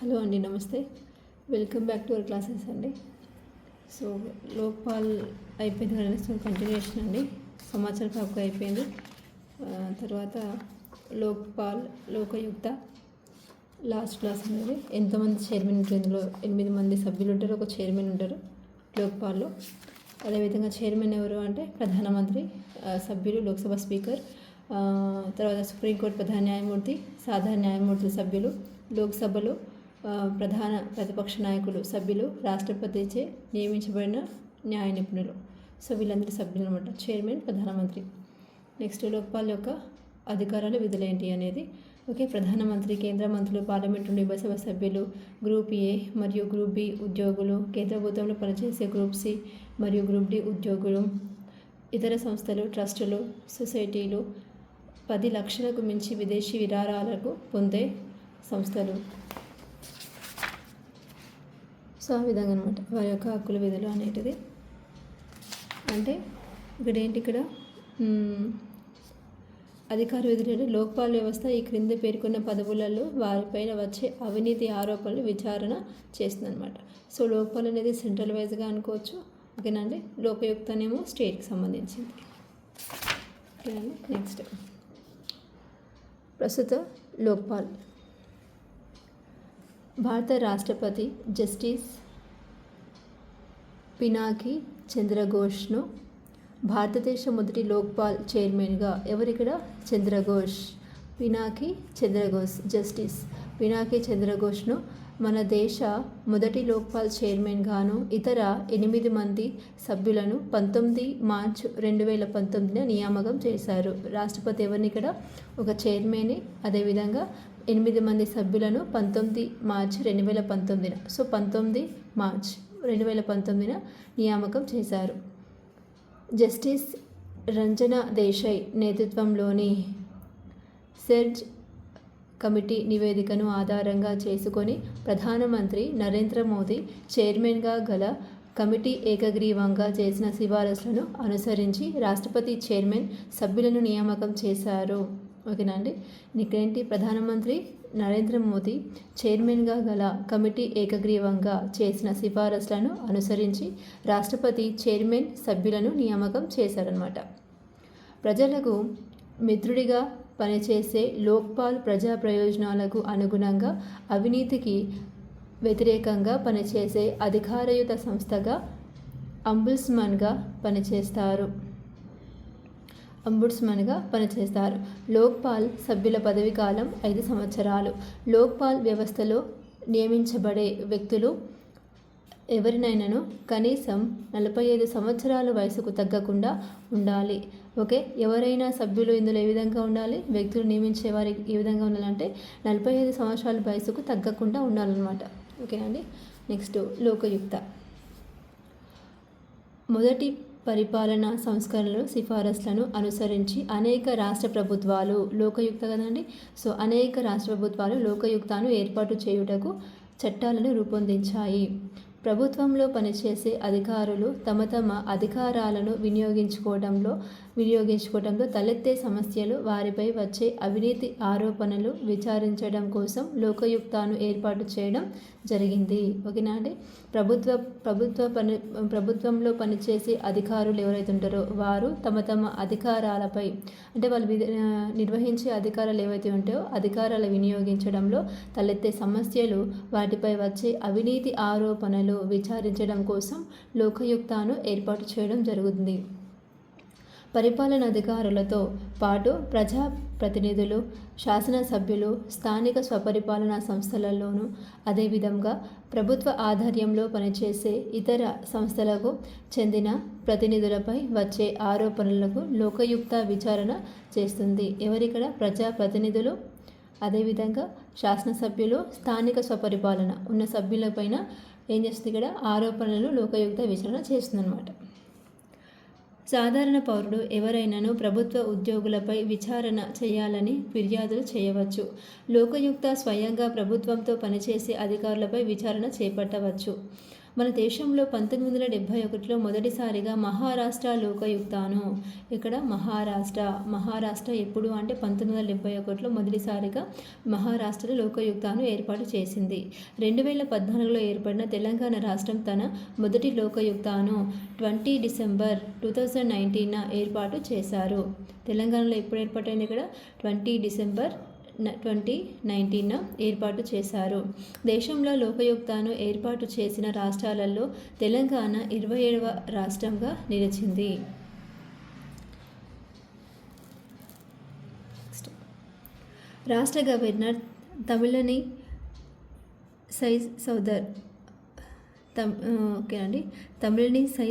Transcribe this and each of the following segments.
Hello అండి, నమస్తే. Welcome back to our classes అండి. సో లోక్పాల్ అయిపోయింది కదండి. సో కంటిన్యూషన్ అండి. సమాచార హక్కు అయిపోయింది. తర్వాత లోక్పాల్, లోకయుక్త లాస్ట్ క్లాస్ అనేది ఎంతమంది చైర్మన్ ఉంటారు, ఇందులో 8 మంది సభ్యులు ఉంటారు, ఒక చైర్మన్ ఉంటారు లోక్పాల్లో. అదేవిధంగా చైర్మన్ ఎవరు అంటే ప్రధానమంత్రి, సభ్యులు లోక్సభ స్పీకర్, తర్వాత సుప్రీంకోర్టు ప్రధాన న్యాయమూర్తి, సాధారణ న్యాయమూర్తుల సభ్యులు, లోక్సభలో ప్రధాన ప్రతిపక్ష నాయకులు సభ్యులు, రాష్ట్రపతిచే నియమించబడిన న్యాయ నిపుణులు. సో వీళ్ళందరి సభ్యులు అనమాట, చైర్మన్, ప్రధానమంత్రి. నెక్స్ట్ లోక్పాల్ యొక్క అధికారాలు, విధులు ఏంటి అనేది. ఓకే, ప్రధానమంత్రి, కేంద్ర మంత్రులు, పార్లమెంటు నుండి సభ సభ్యులు, గ్రూప్ ఏ మరియు గ్రూప్ బి ఉద్యోగులు, కేంద్ర ప్రభుత్వంలో పనిచేసే గ్రూప్ సి మరియు గ్రూప్ డి ఉద్యోగులు, ఇతర సంస్థలు, ట్రస్టులు, సొసైటీలు, 10 లక్షలకు మించి విదేశీ విరాళాలకు పొందే సంస్థలు. సో ఆ విధంగా అనమాట వారి యొక్క హక్కుల, విధులు అనేటిది. అంటే ఇక్కడ అధికార విధులు అంటే లోక్పాల్ వ్యవస్థ ఈ క్రింద పేర్కొన్న పదవులలో వారిపైన వచ్చే అవినీతి ఆరోపణలు విచారణ చేస్తుందన్నమాట. సో లోక్పాల్ అనేది సెంట్రల్ వైజ్గా అనుకోవచ్చు. ఓకేనండి. లోకయుక్త అనేమో స్టేట్కి సంబంధించింది. ఓకేనండి. నెక్స్ట్ ప్రస్తుత లోక్పాల్ భారత రాష్ట్రపతి జస్టిస్ పినాకి చంద్రఘోష్ను భారతదేశ మొదటి లోక్పాల్ చైర్మన్గా ఎవరిక్కడ చంద్రఘోష్, పినాకి చంద్రఘోష్, జస్టిస్ పినాకి చంద్రఘోష్ను మన దేశ మొదటి లోక్పాల్ చైర్మన్గాను ఇతర 8 మంది సభ్యులను 19 మార్చ్ 2019 నియామకం చేశారు. రాష్ట్రపతి ఎవరిని ఇక్కడ ఒక చైర్మన్ని, అదేవిధంగా 8 మంది సభ్యులను 19 మార్చ్ 2019, సో 19 మార్చ్ 2019 నియామకం చేశారు. జస్టిస్ రంజనా దేశాయ్ నేతృత్వంలోని సెర్జ్ కమిటీ నివేదికను ఆధారంగా చేసుకొని ప్రధానమంత్రి నరేంద్ర మోదీ చైర్మన్గా గల కమిటీ ఏకగ్రీవంగా చేసిన సిఫారసులను అనుసరించి రాష్ట్రపతి చైర్మన్ సభ్యులను నియామకం చేశారు. ఓకేనా అండి. ఇక్కడేంటి, ప్రధానమంత్రి నరేంద్ర మోదీ చైర్మన్గా గల కమిటీ ఏకగ్రీవంగా చేసిన సిఫారసులను అనుసరించి రాష్ట్రపతి చైర్మన్ సభ్యులను నియామకం చేశారనమాట. ప్రజలకు మిత్రుడిగా పనిచేసే లోక్పాల్ ప్రజా ప్రయోజనాలకు అనుగుణంగా పనిచేసే వ్యతిరేకంగా పనిచేసే అధికారయుత సంస్థగా అంబుడ్స్మన్గా పనిచేస్తారు. లోక్పాల్ సభ్యుల పదవీకాలం 5 సంవత్సరాలు. లోక్పాల్ వ్యవస్థలో నియమించబడే వ్యక్తులు ఎవరినైనాను కనీసం 45 సంవత్సరాల వయసుకు తగ్గకుండా ఉండాలి. ఓకే, ఎవరైనా సభ్యులు ఇందులో ఏ విధంగా ఉండాలి, వ్యక్తులు నియమించే వారికి ఏ విధంగా ఉండాలంటే 45 సంవత్సరాల వయసుకు తగ్గకుండా ఉండాలన్నమాట. ఓకే అండి. నెక్స్ట్ లోకయుక్త మొదటి పరిపాలనా సంస్కరణలు, సిఫారసులను అనుసరించి అనేక రాష్ట్ర ప్రభుత్వాలు లోకయుక్త కదండి. సో అనేక రాష్ట్ర ప్రభుత్వాలు లోకయుక్తను ఏర్పాటు చేయుటకు చట్టాలను రూపొందించాయి. ప్రభుత్వంలో పనిచేసే అధికారులు తమ అధికారాలను వినియోగించుకోవడంలో తలెత్తే సమస్యలు, వారిపై వచ్చే అవినీతి ఆరోపణలు విచారించడం కోసం లోకయుక్తను ఏర్పాటు చేయడం జరిగింది. ఓకేనా అండి. ప్రభుత్వంలో పనిచేసే అధికారులు ఎవరైతే ఉంటారో వారు తమ అధికారాలపై అంటే వాళ్ళు నిర్వహించే అధికారాలు ఏవైతే ఉంటాయో అధికారాలు వినియోగించడంలో తలెత్తే సమస్యలు, వాటిపై వచ్చే అవినీతి ఆరోపణలు విచారించడం కోసం లోకయుక్తను ఏర్పాటు చేయడం జరుగుతుంది. పరిపాలనాధికారులతో పాటు ప్రజాప్రతినిధులు, శాసనసభ్యులు, స్థానిక స్వపరిపాలనా సంస్థలలోనూ, అదేవిధంగా ప్రభుత్వ ఆధ్వర్యంలో పనిచేసే ఇతర సంస్థలకు చెందిన ప్రతినిధులపై వచ్చే ఆరోపణలకు లోకయుక్త విచారణ చేస్తుంది. ఎవరిక్కడ ప్రజాప్రతినిధులు, అదేవిధంగా శాసనసభ్యులు, స్థానిక స్వపరిపాలన ఉన్న సభ్యులపైన ఏం చేస్తుంది, ఇక్కడ ఆరోపణలను లోకయుక్త విచారణ చేస్తుందన్నమాట. సాధారణ పౌరుడు ఎవరైనాను ప్రభుత్వ ఉద్యోగులపై విచారణ చేయాలని ఫిర్యాదులు చేయవచ్చు. లోకయుక్త స్వయంగా ప్రభుత్వంతో పనిచేసే అధికారులపై విచారణ చేపట్టవచ్చు. మన దేశంలో 1971లో మొదటిసారిగా మహారాష్ట్ర లోకయుక్తాను, ఇక్కడ మహారాష్ట్ర ఎప్పుడు అంటే 1971లో మొదటిసారిగా మహారాష్ట్ర లోకయుక్తాను ఏర్పాటు చేసింది. 2014లో ఏర్పడిన తెలంగాణ రాష్ట్రం తన మొదటి లోకయుక్తాను 20 డిసెంబర్ 2019 ఏర్పాటు చేశారు. తెలంగాణలో ఎప్పుడు ఏర్పాటైంది? ఇక్కడ 20 డిసెంబర్ 2019 ఏర్పాటు చేశారు. దేశంలో లోకయుక్తాను ఏర్పాటు చేసిన రాష్ట్రాలలో తెలంగాణ 27వ రాష్ట్రంగా నిలిచింది. రాష్ట్ర గవర్నర్ తమిళని సై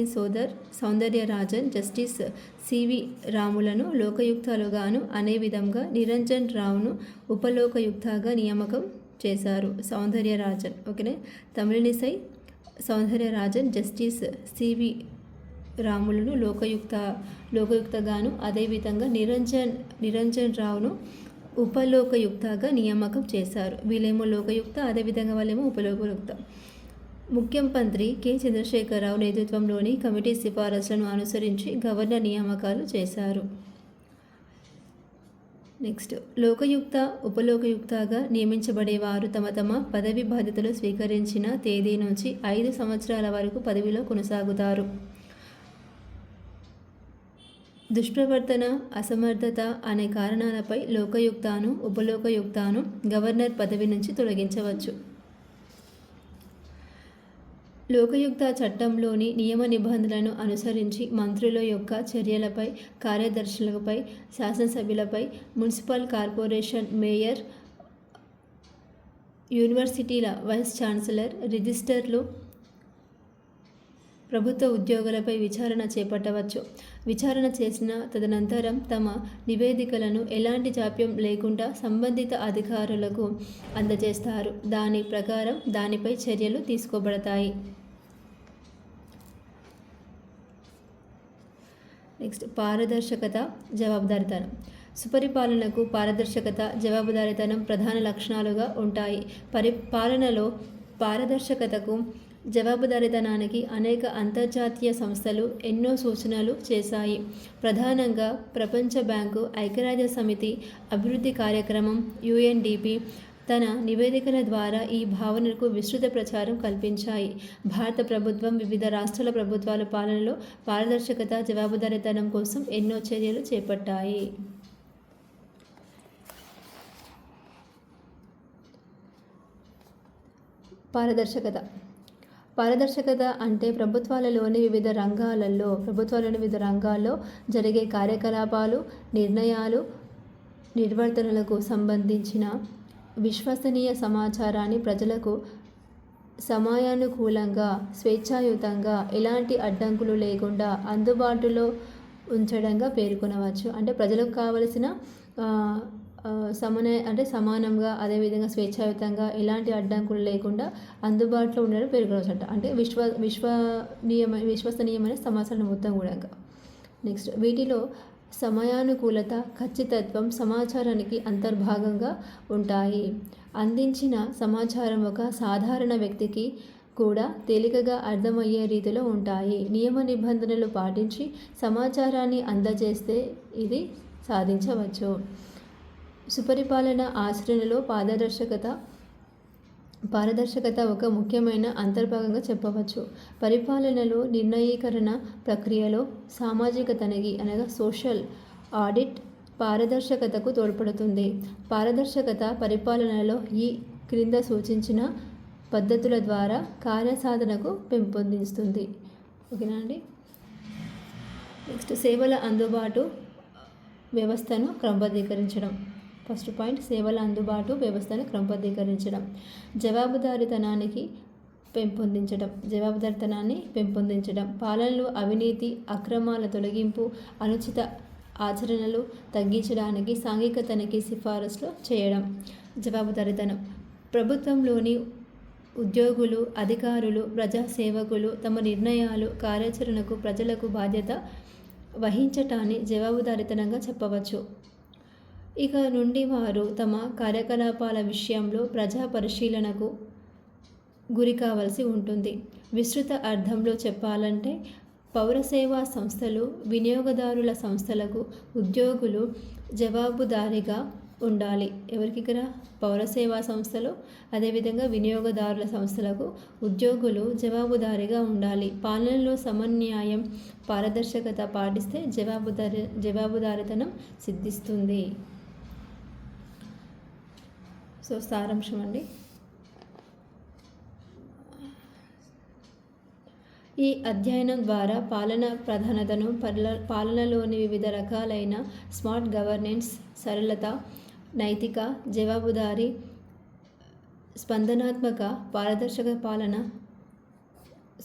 సౌందర్యరాజన్ జస్టిస్ సివి రాములను లోకయుక్తాలుగాను, అనే విధంగా నిరంజన్ రావును ఉపలోకయుక్తగా నియామకం చేశారు. సౌందర్యరాజన్ తమిళని సై సౌందర్యరాజన్ జస్టిస్ సివి రాములను లోకయుక్తగాను, అదేవిధంగా నిరంజన్ రావును ఉపలోకయుక్తగా నియామకం చేశారు. వీళ్ళేమో లోకయుక్త, అదేవిధంగా వాళ్ళేమో ఉపలోకయుక్త. ముఖ్యమంత్రి కె. చంద్రశేఖరరావు నేతృత్వంలోని కమిటీ సిఫారసులను అనుసరించి గవర్నర్ నియామకాలు చేశారు. నెక్స్ట్, లోకయుక్త, ఉపలోకయుక్తగా నియమించబడేవారు తమ పదవి బాధ్యతలు స్వీకరించిన తేదీ నుంచి 5 సంవత్సరాల వరకు పదవిలో కొనసాగుతారు. దుష్ప్రవర్తన, అసమర్థత అనే కారణాలపై లోకయుక్తాను, ఉపలోకయుక్తాను గవర్నర్ పదవి నుంచి తొలగించవచ్చు. లోకయుక్త చట్టంలోని నియమ నిబంధనలను అనుసరించి మంత్రుల యొక్క చర్యలపై, కార్యదర్శులపై, శాసనసభ్యులపై, మున్సిపల్ కార్పొరేషన్ మేయర్, యూనివర్సిటీల వైస్ ఛాన్సలర్, రిజిస్టర్లు, ప్రభుత్వ ఉద్యోగులపై విచారణ చేపట్టవచ్చు. విచారణ చేసిన తదనంతరం తమ నివేదికలను ఎలాంటి జాప్యం లేకుండా సంబంధిత అధికారులకు అందజేస్తారు. దాని ప్రకారం దానిపై చర్యలు తీసుకోబడతాయి. నెక్స్ట్, పారదర్శకత, జవాబుదారీతనం. సుపరిపాలనకు పారదర్శకత, జవాబుదారీతనం ప్రధాన లక్షణాలుగా ఉంటాయి. పాలనలో పారదర్శకతకు, జవాబుదారీతనానికి అనేక అంతర్జాతీయ సంస్థలు ఎన్నో సూచనలు చేశాయి. ప్రధానంగా ప్రపంచ బ్యాంకు, ఐక్యరాజ్య సమితి అభివృద్ధి కార్యక్రమం UNDP తన నివేదికల ద్వారా ఈ భావనకు విస్తృత ప్రచారం కల్పించాయి. భారత ప్రభుత్వం వివిధ రాష్ట్రాల ప్రభుత్వాల పాలనలో పారదర్శకత, జవాబుదారీతనం కోసం ఎన్నో చర్యలు చేపట్టాయి. పారదర్శకత అంటే ప్రభుత్వాలలోని వివిధ రంగాల్లో జరిగే కార్యకలాపాలు, నిర్ణయాలు, నిర్వర్తనలకు సంబంధించిన విశ్వసనీయ సమాచారాన్ని ప్రజలకు సమయానుకూలంగా, స్వేచ్ఛాయుతంగా, ఎలాంటి అడ్డంకులు లేకుండా అందుబాటులో ఉంచడంగా పేర్కొనవచ్చు. అంటే ప్రజలకు కావలసిన సమానంగా, అదేవిధంగా స్వేచ్ఛాయుతంగా, ఎలాంటి అడ్డంకులు లేకుండా అందుబాటులో ఉండడం పేర్కొనవచ్చు. అంటే విశ్వసనీయమైన సమాచారం మొత్తం కూడా. నెక్స్ట్, వీటిలో సమయానుకూలత, ఖచ్చితత్వం సమాచారానికి అంతర్భాగంగా ఉంటాయి. అందించిన సమాచారం ఒక సాధారణ వ్యక్తికి కూడా తేలికగా అర్థమయ్యే రీతిలో ఉంటాయి. నియమ నిబంధనలు పాటించి సమాచారాన్ని అందజేస్తే ఇది సాధించవచ్చు. సుపరిపాలన ఆచరణలో పారదర్శకత ఒక ముఖ్యమైన అంతర్భాగంగా చెప్పవచ్చు. పరిపాలనలో నిర్ణయీకరణ ప్రక్రియలో సామాజిక తనిఖీ సోషల్ ఆడిట్ పారదర్శకతకు తోడ్పడుతుంది. పారదర్శకత పరిపాలనలో ఈ క్రింద సూచించిన పద్ధతుల ద్వారా కార్యసాధనకు పెంపొందిస్తుంది. ఓకేనా అండి. నెక్స్ట్, సేవల అందుబాటు వ్యవస్థను క్రమబద్ధీకరించడం. ఫస్ట్ పాయింట్, సేవల అందుబాటు వ్యవస్థను క్రమబద్ధీకరించడం. జవాబుదారీతనాన్ని పెంపొందించడం. పాలనలో అవినీతి, అక్రమాల తొలగింపు, అనుచిత ఆచరణలు తగ్గించడానికి సాంఘిక తనిఖీ సిఫారసులు చేయడం. జవాబుదారీతనం ప్రభుత్వంలోని ఉద్యోగులు, అధికారులు, ప్రజాసేవకులు తమ నిర్ణయాలు, కార్యాచరణకు ప్రజలకు బాధ్యత వహించటాన్ని జవాబుదారీతనంగా చెప్పవచ్చు. ఇక నుండి వారు తమ కార్యకలాపాల విషయంలో ప్రజా పరిశీలనకు గురి కావాల్సి ఉంటుంది. విస్తృత అర్థంలో చెప్పాలంటే పౌరసేవా సంస్థలు, వినియోగదారుల సంస్థలకు ఉద్యోగులు జవాబుదారీగా ఉండాలి. ఎవరికి ఇక్కడ? పౌరసేవా సంస్థలు, అదేవిధంగా వినియోగదారుల సంస్థలకు ఉద్యోగులు జవాబుదారీగా ఉండాలి. పాలనలో సమన్యాయం, పారదర్శకత పాటిస్తే జవాబుదారీతనం సిద్ధిస్తుంది. సో సారాంశం అండి. ఈ అధ్యయనం ద్వారా పాలన ప్రధానతను, పాలనలోని వివిధ రకాలైన స్మార్ట్ గవర్నెన్స్, సరళత, నైతిక, జవాబుదారీ, స్పందనాత్మక, పారదర్శక పాలన,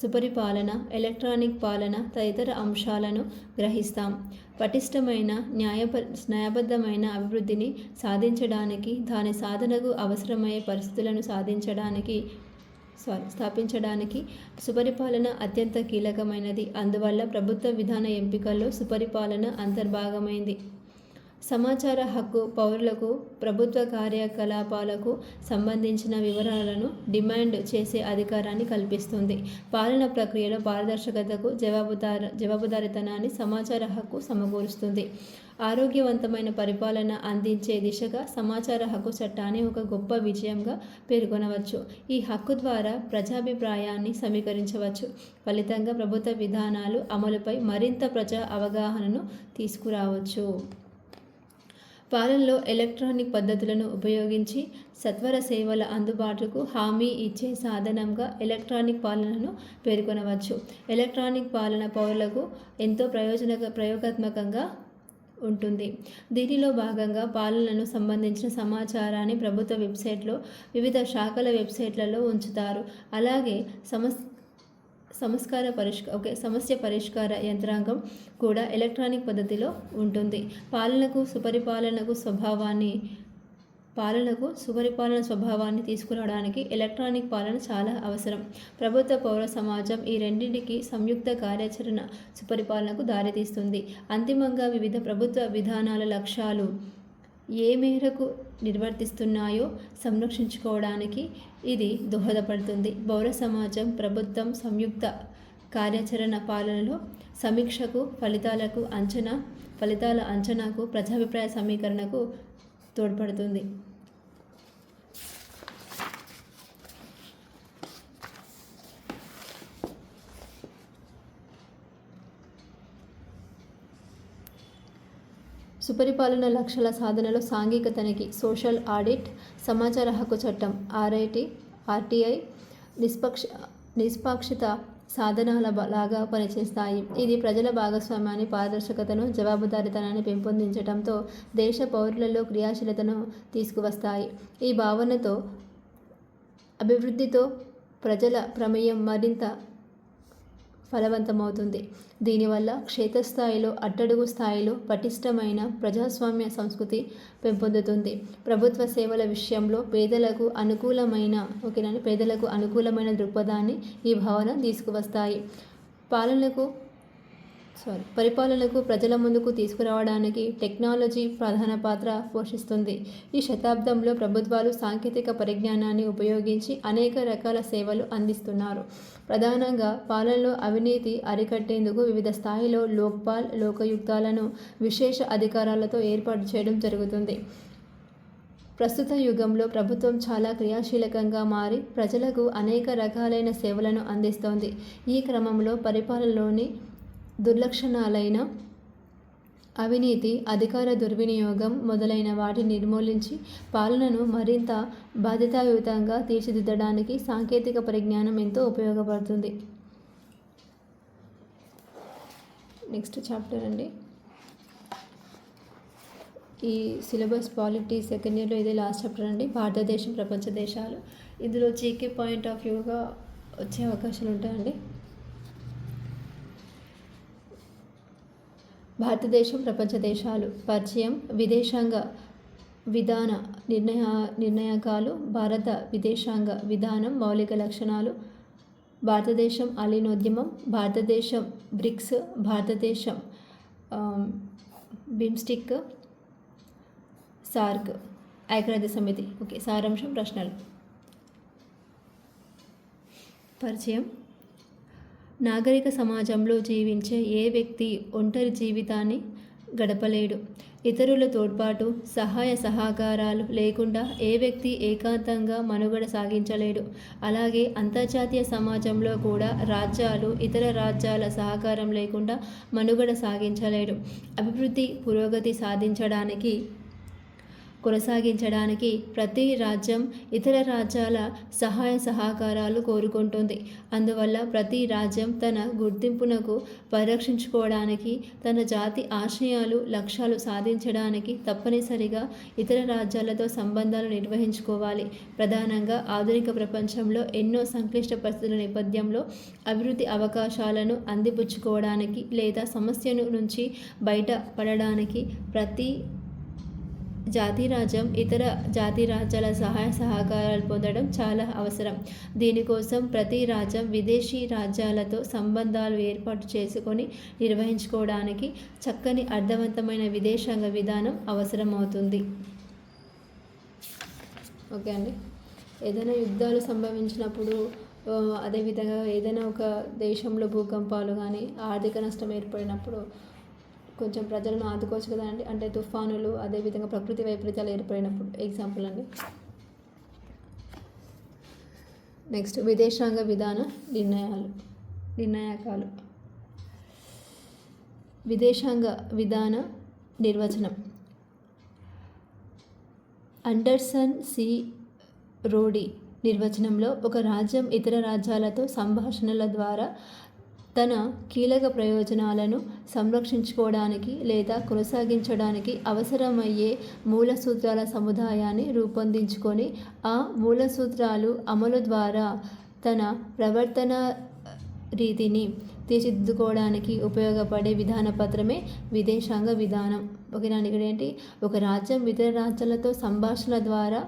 సుపరిపాలన, ఎలక్ట్రానిక్ పాలన తదితర అంశాలను గ్రహిస్తాం. పటిష్టమైన న్యాయబద్ధమైన అభివృద్ధిని సాధించడానికి, దాని సాధనకు అవసరమయ్యే పరిస్థితులను స్థాపించడానికి సుపరిపాలన అత్యంత కీలకమైనది. అందువల్ల ప్రభుత్వ విధాన ఎంపికల్లో సుపరిపాలన అంతర్భాగమైంది. సమాచార హక్కు పౌరులకు ప్రభుత్వ కార్యకలాపాలకు సంబంధించిన వివరాలను డిమాండ్ చేసే అధికారాన్ని కల్పిస్తుంది. పాలన ప్రక్రియలో పారదర్శకతకు, జవాబుదారీతనాన్ని సమాచార హక్కు సమకూరుస్తుంది. ఆరోగ్యవంతమైన పరిపాలన అందించే దిశగా సమాచార హక్కు చట్టాన్ని ఒక గొప్ప విజయంగా పేర్కొనవచ్చు. ఈ హక్కు ద్వారా ప్రజాభిప్రాయాన్ని సమీకరించవచ్చు. ఫలితంగా ప్రభుత్వ విధానాలు అమలుపై మరింత ప్రజా అవగాహనను తీసుకురావచ్చు. పాలనలో ఎలక్ట్రానిక్ పద్ధతులను ఉపయోగించి సత్వర సేవల అందుబాటుకు హామీ ఇచ్చే సాధనంగా ఎలక్ట్రానిక్ పాలనను పేర్కొనవచ్చు. ఎలక్ట్రానిక్ పాలన పౌరులకు ఎంతో ప్రయోగాత్మకంగా ఉంటుంది. దీనిలో భాగంగా పాలనకు సంబంధించిన సమాచారాన్ని ప్రభుత్వ వెబ్సైట్లో, వివిధ శాఖల వెబ్సైట్లలో ఉంచుతారు. అలాగే సమస్య పరిష్కార యంత్రాంగం కూడా ఎలక్ట్రానిక్ పద్ధతిలో ఉంటుంది. పాలనకు సుపరిపాలన స్వభావాన్ని తీసుకురావడానికి ఎలక్ట్రానిక్ పాలన చాలా అవసరం. ప్రభుత్వ పౌర సమాజం ఈ రెండింటికి సంయుక్త కార్యాచరణ సుపరిపాలనకు దారితీస్తుంది. అంతిమంగా వివిధ ప్రభుత్వ విధానాల లక్ష్యాలు ఏ మేరకు నిర్వర్తిస్తున్నాయో సంరక్షించుకోవడానికి ఇది దోహదపడుతుంది. పౌర సమాజం, ప్రభుత్వం సంయుక్త కార్యాచరణ పాలనలో సమీక్షకు, ఫలితాల అంచనాకు, ప్రజాభిప్రాయ సమీకరణకు తోడ్పడుతుంది. సుపరిపాలన లక్ష్యాల సాధనలో సాంఘిక తనిఖీ, సోషల్ ఆడిట్, సమాచార హక్కు చట్టం ఆర్టీఐ నిష్పాక్షిత సాధనాల లాగా పనిచేస్తాయి. ఇది ప్రజల భాగస్వామ్యాన్ని, పారదర్శకతను, జవాబుదారీతనాన్ని పెంపొందించడంతో దేశ పౌరులలో క్రియాశీలతను తీసుకువస్తాయి. ఈ భావనతో అభివృద్ధితో ప్రజల ప్రమేయం మరింత ఫలవంతమవుతుంది. దీనివల్ల క్షేత్రస్థాయిలో, అట్టడుగు స్థాయిలో పటిష్టమైన ప్రజాస్వామ్య సంస్కృతి పెంపొందుతుంది. ప్రభుత్వ సేవల విషయంలో పేదలకు అనుకూలమైన దృక్పథాన్ని ఈ భావన తీసుకువస్తాయి. పరిపాలనకు ప్రజల ముందుకు తీసుకురావడానికి టెక్నాలజీ ప్రధాన పాత్ర పోషిస్తుంది. ఈ శతాబ్దంలో ప్రభుత్వాలు సాంకేతిక పరిజ్ఞానాన్ని ఉపయోగించి అనేక రకాల సేవలు అందిస్తున్నారు. ప్రధానంగా పాలనలో అవినీతి అరికట్టేందుకు వివిధ స్థాయిలో లోక్పాల్, లోకాయుక్తాలను విశేష అధికారాలతో ఏర్పాటు చేయడం జరుగుతుంది. ప్రస్తుత యుగంలో ప్రభుత్వం చాలా క్రియాశీలకంగా మారి ప్రజలకు అనేక రకాలైన సేవలను అందిస్తోంది. ఈ క్రమంలో పరిపాలనలోని దుర్లక్షణాలైన అవినీతి, అధికార దుర్వినియోగం మొదలైన వాటిని నిర్మూలించి పాలనను మరింత బాధ్యతాయుతంగా తీర్చిదిద్దడానికి సాంకేతిక పరిజ్ఞానం ఎంతో ఉపయోగపడుతుంది. నెక్స్ట్ చాప్టర్ అండి. ఈ సిలబస్ పాలిటీ సెకండ్ ఇయర్లో ఇదే లాస్ట్ చాప్టర్ అండి. భారతదేశం, ప్రపంచ దేశాలు. ఇందులో జీకే పాయింట్ ఆఫ్ వ్యూగా వచ్చే అవకాశాలు ఉంటాయండి. భారతదేశం, ప్రపంచ దేశాలు. పరిచయం, విదేశాంగ విధాన నిర్ణాయకాలు, భారత విదేశాంగ విధానం, మౌలిక లక్షణాలు, భారతదేశం అలీనోద్యమం, భారతదేశం బ్రిక్స్, భారతదేశం బిమ్స్టిక్, సార్క్, ఐక్యరాజ్య సమితి. ఓకే, సారాంశం, ప్రశ్నలు. పరిచయం. నాగరిక సమాజంలో జీవించే ఏ వ్యక్తి ఒంటరి జీవితాన్ని గడపలేడు. ఇతరుల తోడ్పాటు, సహాయ సహకారాలు లేకుండా ఏ వ్యక్తి ఏకాంతంగా మనుగడ సాగించలేడు. అలాగే అంతర్జాతీయ సమాజంలో కూడా రాజ్యాలు ఇతర రాజ్యాల సహకారం లేకుండా మనుగడ సాగించలేడు. అభివృద్ధి, పురోగతి కొనసాగించడానికి ప్రతి రాజ్యం ఇతర రాజ్యాల సహాయ సహకారాలు కోరుకుంటుంది. అందువల్ల ప్రతి రాజ్యం తన గుర్తింపునకు పరిరక్షించుకోవడానికి, తన జాతి ఆశయాలు, లక్ష్యాలు సాధించడానికి తప్పనిసరిగా ఇతర రాజ్యాలతో సంబంధాలు నిర్వహించుకోవాలి. ప్రధానంగా ఆధునిక ప్రపంచంలో ఎన్నో సంక్లిష్ట పరిస్థితుల నేపథ్యంలో అభివృద్ధి అవకాశాలను అందిపుచ్చుకోవడానికి లేదా సమస్యను నుంచి బయట పడడానికి ప్రతి జాతిరాజ్యం ఇతర జాతి రాజ్యాల సహాయ సహకారాలు పొందడం చాలా అవసరం. దీనికోసం ప్రతి రాజ్యం విదేశీ రాజ్యాలతో సంబంధాలు ఏర్పాటు చేసుకొని నిర్వహించుకోవడానికి చక్కని అర్థవంతమైన విదేశాంగ విధానం అవసరమవుతుంది. ఓకే అండి. ఏదైనా యుద్ధాలు సంభవించినప్పుడు, అదేవిధంగా ఏదైనా ఒక దేశంలో భూకంపాలు కానీ ఆర్థిక నష్టం ఏర్పడినప్పుడు కొంచెం ప్రజలను ఆదుకోవచ్చు కదా అండి. అంటే తుఫానులు, అదేవిధంగా ప్రకృతి వైపరీత్యాలు ఏర్పడినప్పుడు ఎగ్జాంపుల్ అండి. నెక్స్ట్ విదేశాంగ విధాన నిర్ణాయకాలు. విదేశాంగ విధాన నిర్వచనం. Anderson C. రోడీ నిర్వచనంలో ఒక రాజ్యం ఇతర రాజ్యాలతో సంభాషణల ద్వారా తన కీలక ప్రయోజనాలను సంరక్షించుకోవడానికి లేదా కొనసాగించడానికి అవసరమయ్యే మూల సూత్రాల సముదాయాన్ని రూపొందించుకొని ఆ మూల సూత్రాలు అమలు ద్వారా తన ప్రవర్తన రీతిని తీర్చిదిద్దుకోవడానికి ఉపయోగపడే విధాన పత్రమే విదేశాంగ విధానం. ఓకేనా. ఇక్కడ ఏంటి, ఒక రాజ్యం ఇతర రాజ్యాలతో సంభాషణ ద్వారా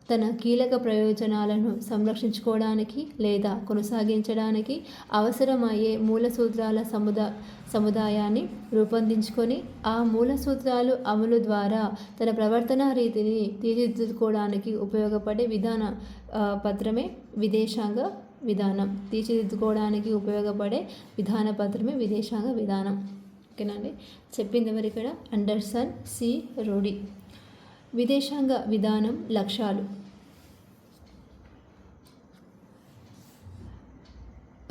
తన కీలక ప్రయోజనాలను సంరక్షించుకోవడానికి లేదా కొనసాగించడానికి అవసరమయ్యే మూల సూత్రాల సముదాయాన్ని రూపొందించుకొని ఆ మూల సూత్రాలు అమలు ద్వారా తన ప్రవర్తన రీతిని తీర్చిదిద్దుకోవడానికి ఉపయోగపడే విధాన పత్రమే విదేశాంగ విధానం. తీర్చిదిద్దుకోవడానికి ఉపయోగపడే విధాన పత్రమే విదేశాంగ విధానం. ఓకేనండి. చెప్పింది ఎవరు ఇక్కడ? Anderson C. రోడీ. విదేశాంగ విధానం లక్ష్యాలు.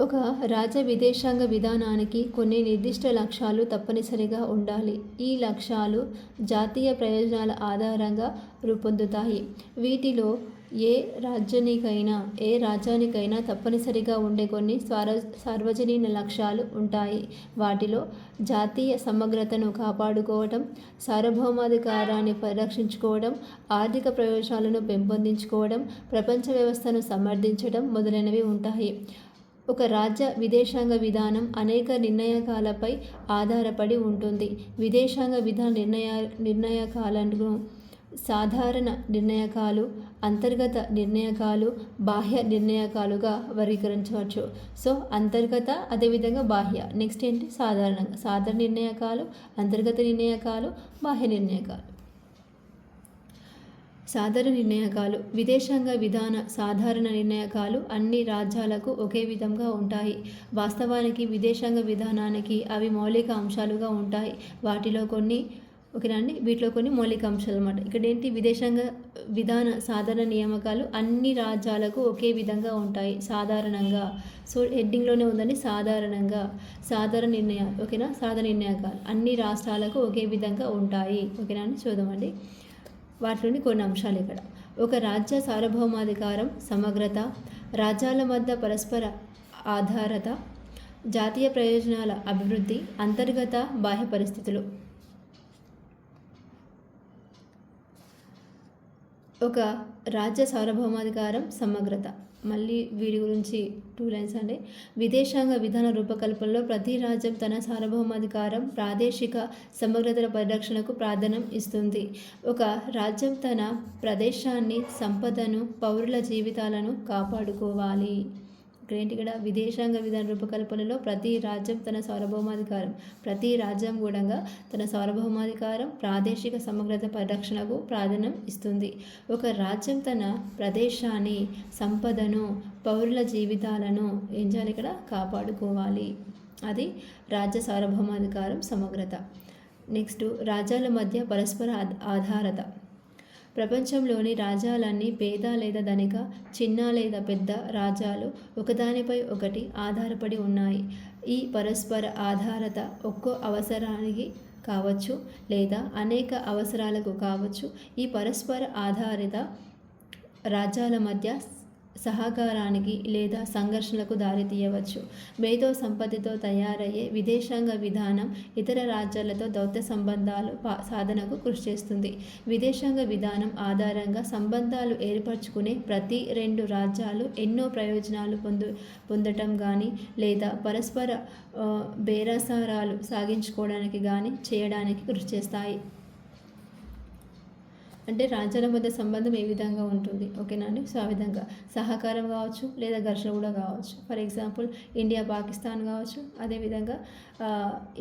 ఒక రాజ్య విదేశాంగ విధానానికి కొన్ని నిర్దిష్ట లక్ష్యాలు తప్పనిసరిగా ఉండాలి. ఈ లక్ష్యాలు జాతీయ ప్రయోజనాల ఆధారంగా రూపొందుతాయి. వీటిలో ఏ రాజ్యానికైనా తప్పనిసరిగా ఉండే కొన్ని సార్వజనీన లక్ష్యాలు ఉంటాయి. వాటిలో జాతీయ సమగ్రతను కాపాడుకోవడం, సార్వభౌమాధికారాన్ని పరిరక్షించుకోవడం, ఆర్థిక ప్రయోజనాలను పెంపొందించుకోవడం, ప్రపంచ వ్యవస్థను సమర్థించడం మొదలైనవి ఉంటాయి. ఒక రాజ్య విదేశాంగ విధానం అనేక నిర్ణాయకాలపై ఆధారపడి ఉంటుంది. విదేశాంగ విధాన నిర్ణాయకాలను సాధారణ నిర్ణాయకాలు, అంతర్గత నిర్ణాయకాలు, బాహ్య నిర్ణాయకాలుగా వర్గీకరించవచ్చు. సో అంతర్గత, అదేవిధంగా బాహ్య. నెక్స్ట్ ఏంటి? సాధారణ నిర్ణాయకాలు, అంతర్గత నిర్ణాయకాలు, బాహ్య నిర్ణాయకాలు. సాధారణ నిర్ణాయకాలు. విదేశాంగ విధాన సాధారణ నిర్ణాయకాలు అన్ని రాజ్యాలకు ఒకే విధంగా ఉంటాయి. వాస్తవానికి విదేశాంగ విధానానికి అవి మౌలిక అంశాలుగా ఉంటాయి. వీటిలో కొన్ని మౌలిక అంశాలు అన్నమాట. ఇక్కడ ఏంటి? విదేశాంగ విధాన సాధారణ నియామకాలు అన్ని రాజ్యాలకు ఒకే విధంగా ఉంటాయి సాధారణంగా. సో హెడ్డింగ్లోనే ఉందండి సాధారణంగా. సాధారణ నిర్ణయాలు. ఓకేనా. సాధారణ నిర్ణాయకాలు అన్ని రాష్ట్రాలకు ఒకే విధంగా ఉంటాయి. ఓకేనా అని చూద్దామండి. వాటిలోని కొన్ని అంశాలు ఇక్కడ. ఒక రాజ్య సార్వభౌమాధికారం, సమగ్రత, రాజ్యాల మధ్య పరస్పర ఆధారత, జాతీయ ప్రయోజనాల అభివృద్ధి, అంతర్గత బాహ్య పరిస్థితులు. ఒక రాజ్య సార్వభౌమాధికారం, సమగ్రత. మళ్ళీ వీడి గురించి 2 లైన్స్ అండి. విదేశాంగ విధాన రూపకల్పనలో ప్రతి రాజ్యం తన సార్వభౌమాధికారం, ప్రాదేశిక సమగ్రతల పరిరక్షణకు ప్రాధాన్యం ఇస్తుంది. ఒక రాజ్యం తన ప్రదేశాన్ని, సంపదను, పౌరుల జీవితాలను కాపాడుకోవాలి. ఏంటి ఇక్కడ విదేశాంగ విధాన రూపకల్పనలో ప్రతి రాజ్యం తన సార్వభౌమాధికారం తన సార్వభౌమాధికారం ప్రాదేశిక సమగ్రత పరిరక్షణకు ప్రాధాన్యం ఇస్తుంది. ఒక రాజ్యం తన ప్రదేశాన్ని, సంపదను, పౌరుల జీవితాలను ఏం చేయాలి ఇక్కడ కాపాడుకోవాలి. అది రాజ్య సార్వభౌమాధికారం, సమగ్రత. నెక్స్ట్ రాజ్యాల మధ్య పరస్పర ఆధారత. ప్రపంచంలోని రాజ్యాలన్నీ పేద లేదా ధనిక, చిన్న లేదా పెద్ద రాజ్యాలు ఒకదానిపై ఒకటి ఆధారపడి ఉన్నాయి. ఈ పరస్పర ఆధారత ఒక్కో అవసరానికి కావచ్చు లేదా అనేక అవసరాలకు కావచ్చు. ఈ పరస్పర ఆధారిత రాజ్యాల మధ్య సహకారానికి లేదా సంఘర్షణలకు దారితీయవచ్చు. మేధో సంపత్తితో తయారయ్యే విదేశాంగ విధానం ఇతర రాజ్యాలతో దౌత్య సంబంధాలు సాధనకు కృషి చేస్తుంది. విదేశాంగ విధానం ఆధారంగా సంబంధాలు ఏర్పరచుకునే ప్రతి రెండు రాజ్యాలు ఎన్నో ప్రయోజనాలు పొందటం కానీ లేదా పరస్పర బేరసారాలు సాగించుకోవడానికి కానీ చేయడానికి కృషి చేస్తాయి. అంటే రాజ్యాల మధ్య సంబంధం ఏ విధంగా ఉంటుంది, ఓకేనా అండి. సో ఆ విధంగా సహకారం కావచ్చు లేదా ఘర్షణ కూడా కావచ్చు. ఫర్ ఎగ్జాంపుల్ ఇండియా పాకిస్తాన్ కావచ్చు, అదేవిధంగా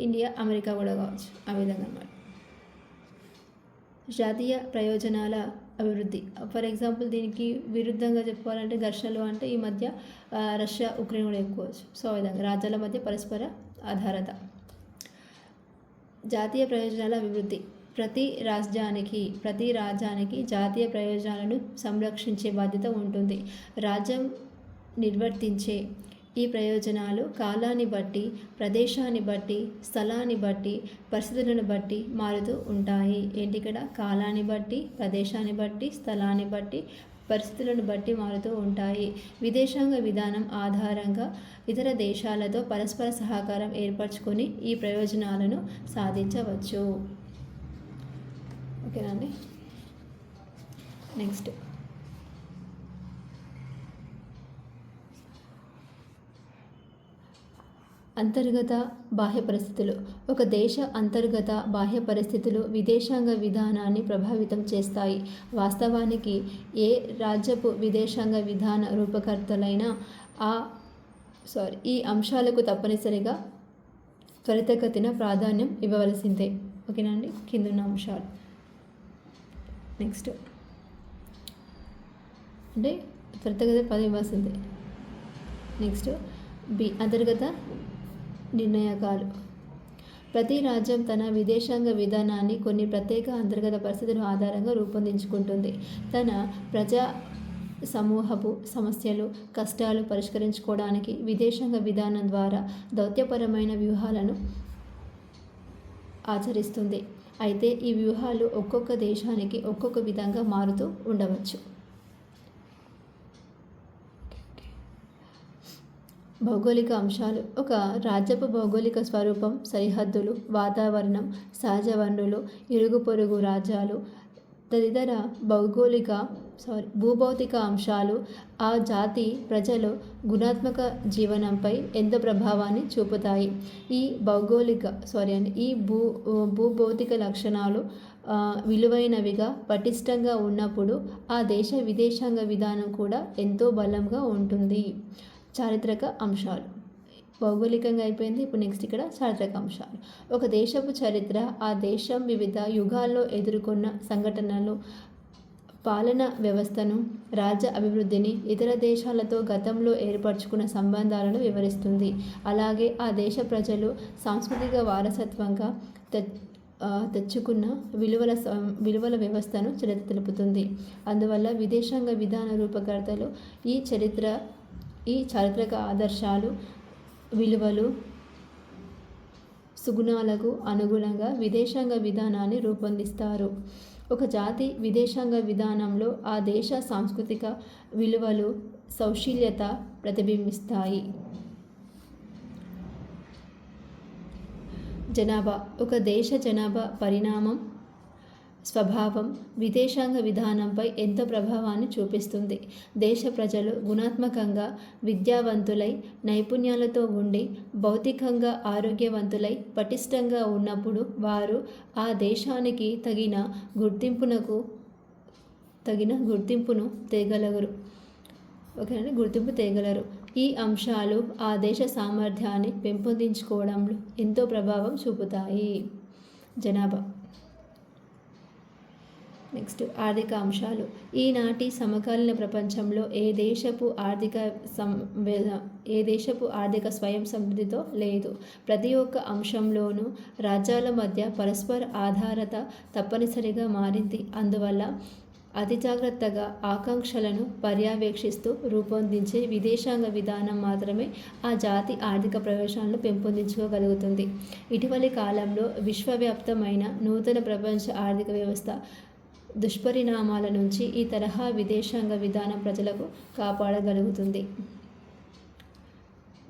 ఇండియా అమెరికా కూడా కావచ్చు, ఆ విధంగా అన్నమాట. జాతీయ ప్రయోజనాల అభివృద్ధి. ఫర్ ఎగ్జాంపుల్ దీనికి విరుద్ధంగా చెప్పుకోవాలంటే ఘర్షణలు అంటే ఈ మధ్య రష్యా ఉక్రెయిన్ కూడా ఎక్కువచ్చు. సో ఆ విధంగా రాజ్యాల మధ్య పరస్పర ఆధారత. జాతీయ ప్రయోజనాల అభివృద్ధి. ప్రతి రాజ్యానికి జాతీయ ప్రయోజనాలను సంరక్షించే బాధ్యత ఉంటుంది. రాజ్యం నిర్వర్తించే ఈ ప్రయోజనాలు కాలాన్ని బట్టి, ప్రదేశాన్ని బట్టి, స్థలాన్ని బట్టి, పరిస్థితులను బట్టి మారుతూ ఉంటాయి. ఏంటి ఇక్కడ కాలాన్ని బట్టి, ప్రదేశాన్ని బట్టి, స్థలాన్ని బట్టి, పరిస్థితులను బట్టి మారుతూ ఉంటాయి. విదేశాంగ విధానం ఆధారంగా ఇతర దేశాలతో పరస్పర సహకారం ఏర్పరచుకొని ఈ ప్రయోజనాలను సాధించవచ్చు. ఓకేనా అండి. నెక్స్ట్ అంతర్గత బాహ్య పరిస్థితులు. ఒక దేశ అంతర్గత బాహ్య పరిస్థితులు విదేశాంగ విధానాన్ని ప్రభావితం చేస్తాయి. వాస్తవానికి ఏ రాజ్యపు విదేశాంగ విధాన రూపకర్తలైనా ఈ అంశాలకు తప్పనిసరిగా త్వరితగతిన ప్రాధాన్యం ఇవ్వవలసిందే. ఓకేనా అండి. కిందున్న అంశాలు. నెక్స్ట్ అంటే త్వరితగతిన ప్రాధాన్యం ఇవ్వాల్సిందే. నెక్స్ట్ అంతర్గత నిర్ణాయకాలు. ప్రతి రాజ్యం తన విదేశాంగ విధానాన్ని కొన్ని ప్రత్యేక అంతర్గత పరిస్థితుల ఆధారంగా రూపొందించుకుంటుంది. తన ప్రజా సమూహపు సమస్యలు, కష్టాలు పరిష్కరించుకోవడానికి విదేశాంగ విధానం ద్వారా దౌత్యపరమైన వ్యూహాలను ఆచరిస్తుంది. అయితే ఈ వ్యూహాలు ఒక్కొక్క దేశానికి ఒక్కొక్క విధంగా మారుతూ ఉండవచ్చు. భౌగోళిక అంశాలు. ఒక రాజ్యపు భౌగోళిక స్వరూపం, సరిహద్దులు, వాతావరణం, సహజ వనరులు, ఇరుగు పొరుగు రాజ్యాలు తదితర భూభౌతిక అంశాలు ఆ జాతి ప్రజలు గుణాత్మక జీవనంపై ఎంత ప్రభావాన్ని చూపుతాయి. ఈ భూభౌతిక లక్షణాలు విలువైనవిగా, పటిష్టంగా ఉన్నప్పుడు ఆ దేశ విదేశాంగ విధానం కూడా ఎంతో బలంగా ఉంటుంది. చారిత్రక అంశాలు. భౌగోళికంగా అయిపోయింది. ఇప్పుడు నెక్స్ట్ ఇక్కడ చారిత్రక అంశాలు. ఒక దేశపు చరిత్ర, ఆ దేశం వివిధ యుగాల్లో ఎదుర్కొన్న సంఘటనలు, పాలన వ్యవస్థను, రాజ్య అభివృద్ధిని, ఇతర దేశాలతో గతంలో ఏర్పరచుకున్న సంబంధాలను వివరిస్తుంది. అలాగే ఆ దేశ ప్రజలు సాంస్కృతిక వారసత్వంగా తెచ్చుకున్న విలువల వ్యవస్థను చరిత్ర తెలుపుతుంది. అందువల్ల విదేశాంగ విధాన రూపకర్తలు ఈ చారిత్రక ఆదర్శాలు, విలువలు, సుగుణాలకు అనుగుణంగా విదేశాంగ విధానాన్ని రూపొందిస్తారు. ఒక జాతి విదేశాంగ విధానంలో ఆ దేశ సాంస్కృతిక విలువలు, సౌశీల్యత ప్రతిబింబిస్తాయి. జనాభా. ఒక దేశ జనాభా పరిణామం, స్వభావం విదేశాంగ విధానంపై ఎంతో ప్రభావాన్ని చూపిస్తుంది. దేశ ప్రజలు గుణాత్మకంగా విద్యావంతులై, నైపుణ్యాలతో ఉండి, భౌతికంగా ఆరోగ్యవంతులై, పటిష్టంగా ఉన్నప్పుడు వారు ఆ దేశానికి తగిన గుర్తింపును తేగలరు. ఓకేనండి. గుర్తింపు తేగలరు. ఈ అంశాలు ఆ దేశ సామర్థ్యాన్ని పెంపొందించుకోవడంలో ఎంతో ప్రభావం చూపుతాయి. జనాభా. నెక్స్ట్ ఆర్థిక అంశాలు. ఈనాటి సమకాలీన ప్రపంచంలో ఏ దేశపు ఆర్థిక స్వయం సమృద్ధితో లేదు. ప్రతి ఒక్క అంశంలోనూ రాజ్యాల మధ్య పరస్పర ఆధారత తప్పనిసరిగా మారింది. అందువల్ల అతి జాగ్రత్తగా ఆకాంక్షలను పర్యవేక్షిస్తూ రూపొందించే విదేశాంగ విధానం మాత్రమే ఆ జాతి ఆర్థిక ప్రయోజనాలను పెంపొందించుకోగలుగుతుంది. ఇటీవలి కాలంలో విశ్వవ్యాప్తమైన నూతన ప్రపంచ ఆర్థిక వ్యవస్థ దుష్పరిణామాల నుంచి ఈ తరహా విదేశాంగ విధానం ప్రజలకు కాపాడగలుగుతుంది.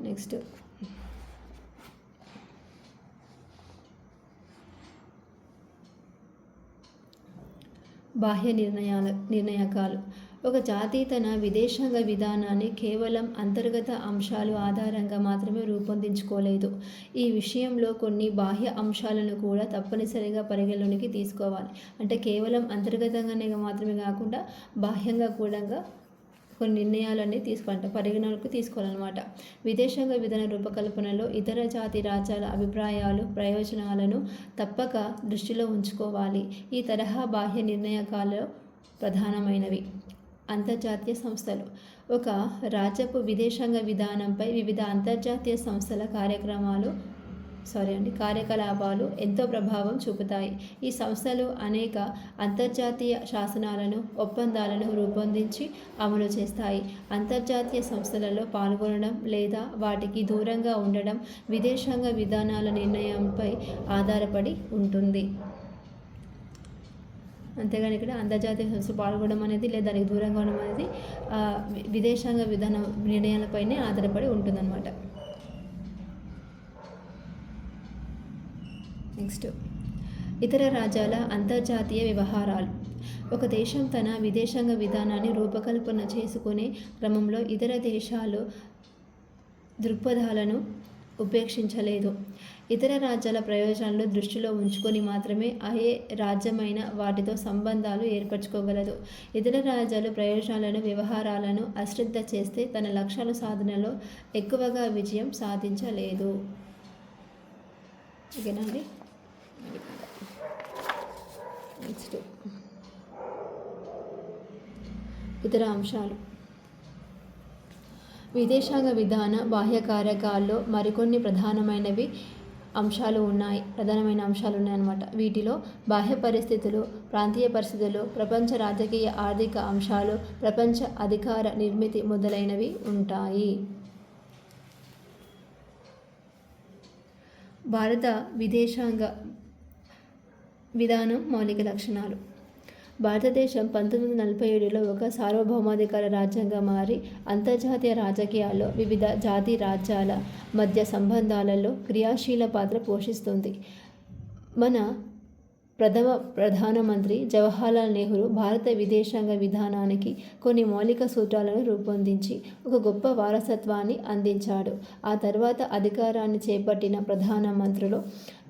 నెక్స్ట్ బాహ్య నిర్ణాయకాలు. ఒక జాతి తన విదేశాంగ విధానాన్ని కేవలం అంతర్గత అంశాలు ఆధారంగా మాత్రమే రూపొందించుకోలేదు. ఈ విషయంలో కొన్ని బాహ్య అంశాలను కూడా తప్పనిసరిగా పరిగణలోనికి తీసుకోవాలి. అంటే కేవలం అంతర్గతంగానే మాత్రమే కాకుండా బాహ్యంగా కూడా కొన్ని నిర్ణయాలన్నీ పరిగణలోకి తీసుకోవాలన్నమాట. విదేశాంగ విధాన రూపకల్పనలో ఇతర జాతి రాజ్యాల అభిప్రాయాలు, ప్రయోజనాలను తప్పక దృష్టిలో ఉంచుకోవాలి. ఈ తరహా బాహ్య నిర్ణాయకాలు ప్రధానమైనవి. అంతర్జాతీయ సంస్థలు. ఒక రాజ్యపు విదేశాంగ విధానంపై వివిధ అంతర్జాతీయ సంస్థల కార్యకలాపాలు ఎంతో ప్రభావం చూపుతాయి. ఈ సంస్థలు అనేక అంతర్జాతీయ శాసనాలను, ఒప్పందాలను రూపొందించి అమలు చేస్తాయి. అంతర్జాతీయ సంస్థలలో పాల్గొనడం లేదా వాటికి దూరంగా ఉండడం విదేశాంగ విధానాల నిర్ణయంపై ఆధారపడి ఉంటుంది. అంతేగాని ఇక్కడ అంతర్జాతీయ సంస్థలు పాల్గొనడం అనేది లేదా దానికి దూరంగా ఉండడం అనేది విదేశాంగ విధాన నిర్ణయాలపైనే ఆధారపడి ఉంటుందన్నమాట. నెక్స్ట్ ఇతర రాజ్యాల అంతర్జాతీయ వ్యవహారాలు. ఒక దేశం తన విదేశాంగ విధానాన్ని రూపకల్పన చేసుకునే క్రమంలో ఇతర దేశాలు దృక్పథాలను ఉపేక్షించలేదు. ఇతర రాజ్యాల ప్రయోజనాలను దృష్టిలో ఉంచుకొని మాత్రమే ఏ రాజ్యమైన వాటితో సంబంధాలు ఏర్పరచుకోగలదు. ఇతర రాజ్యాలు ప్రయోజనాలను, వ్యవహారాలను అశ్రద్ధ చేస్తే తన లక్ష్యాల సాధనలో ఎక్కువగా విజయం సాధించలేదు. ఓకేనండి. నెక్స్ట్ ఇతర అంశాలు. విదేశాంగ విధాన బాహ్య కార్యకాల్లో మరికొన్ని ప్రధానమైన అంశాలు ఉన్నాయన్నమాట. వీటిలో బాహ్య పరిస్థితులు, ప్రాంతీయ పరిస్థితులు, ప్రపంచ రాజకీయ ఆర్థిక అంశాలు, ప్రపంచ అధికార నిర్మితి మొదలైనవి ఉంటాయి. భారత విదేశాంగ విధానం మౌలిక లక్షణాలు. భారతదేశం 1947లో ఒక సార్వభౌమాధికార రాజ్యంగా మారి అంతర్జాతీయ రాజకీయాల్లో వివిధ జాతి రాజ్యాల మధ్య సంబంధాలలో క్రియాశీల పాత్ర పోషిస్తుంది. మన ప్రధానమంత్రి జవహర్లాల్ నెహ్రూ భారత విదేశాంగ విధానానికి కొన్ని మౌలిక సూత్రాలను రూపొందించి ఒక గొప్ప వారసత్వాన్ని అందించాడు. ఆ తర్వాత అధికారాన్ని చేపట్టిన ప్రధానమంత్రులు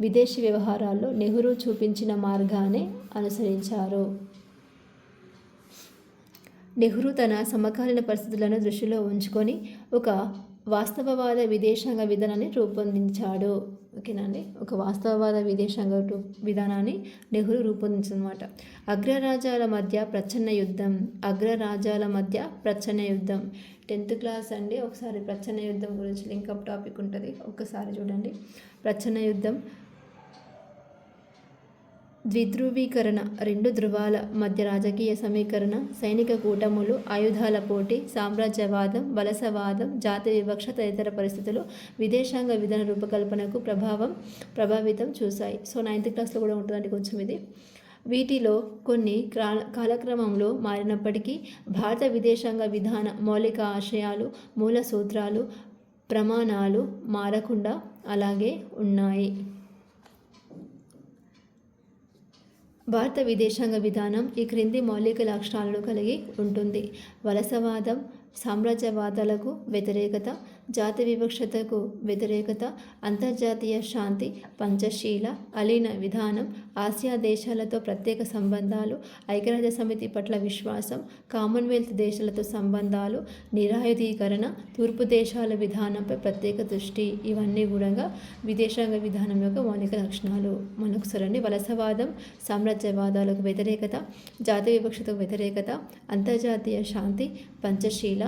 విదేశీ వ్యవహారాల్లో నెహ్రూ చూపించిన మార్గాన్ని అనుసరించారు. నెహ్రూ తన సమకాలీన పరిస్థితులను దృష్టిలో ఉంచుకొని ఒక వాస్తవవాద విదేశాంగ విధానాన్ని రూపొందించాడు. ఓకేనండి. ఒక వాస్తవవాద విదేశాంగ విధానాన్ని నెహ్రూ రూపొందించనమాట. అగ్రరాజ్యాల మధ్య ప్రచ్ఛన్న యుద్ధం 10th క్లాస్ అండి. ఒకసారి ప్రచ్ఛన్న యుద్ధం గురించి లింకప్ టాపిక్ ఉంటుంది, ఒక్కసారి చూడండి. ప్రచ్ఛన్న యుద్ధం ద్విధ్రువీకరణ, 2 ధృవాల మధ్య రాజకీయ సమీకరణ, సైనిక కూటములు, ఆయుధాల పోటీ, సామ్రాజ్యవాదం, వలసవాదం, జాతి వివక్ష తదితర పరిస్థితులు విదేశాంగ విధాన రూపకల్పనకు ప్రభావితం చూశాయి. సో 9th క్లాస్లో కూడా ఉంటుందండి కొంచెం ఇది. వీటిలో కొన్ని కాలక్రమంలో మారినప్పటికీ భారత విదేశాంగ విధాన మౌలిక ఆశయాలు, మూల సూత్రాలు, ప్రమాణాలు మారకుండా అలాగే ఉన్నాయి. భారత విదేశాంగ విధానం ఈ క్రింది మౌలిక లక్షణాలను కలిగి ఉంటుంది. వలసవాదం, సామ్రాజ్యవాదాలకు వ్యతిరేకత, జాతి వివక్షతకు వ్యతిరేకత, అంతర్జాతీయ శాంతి, పంచశీల, అలీన విధానం, ఆసియా దేశాలతో ప్రత్యేక సంబంధాలు, ఐక్యరాజ్య సమితి పట్ల విశ్వాసం, కామన్వెల్త్ దేశాలతో సంబంధాలు, నిరాయుధీకరణ, తూర్పు దేశాల విధానంపై ప్రత్యేక దృష్టి. ఇవన్నీ కూడా విదేశాంగ విధానం యొక్క మౌలిక లక్షణాలు. మనకు సరండి. వలసవాదం, సామ్రాజ్యవాదాలకు వ్యతిరేకత, జాతి వివక్షతకు వ్యతిరేకత, అంతర్జాతీయ శాంతి, పంచశీల,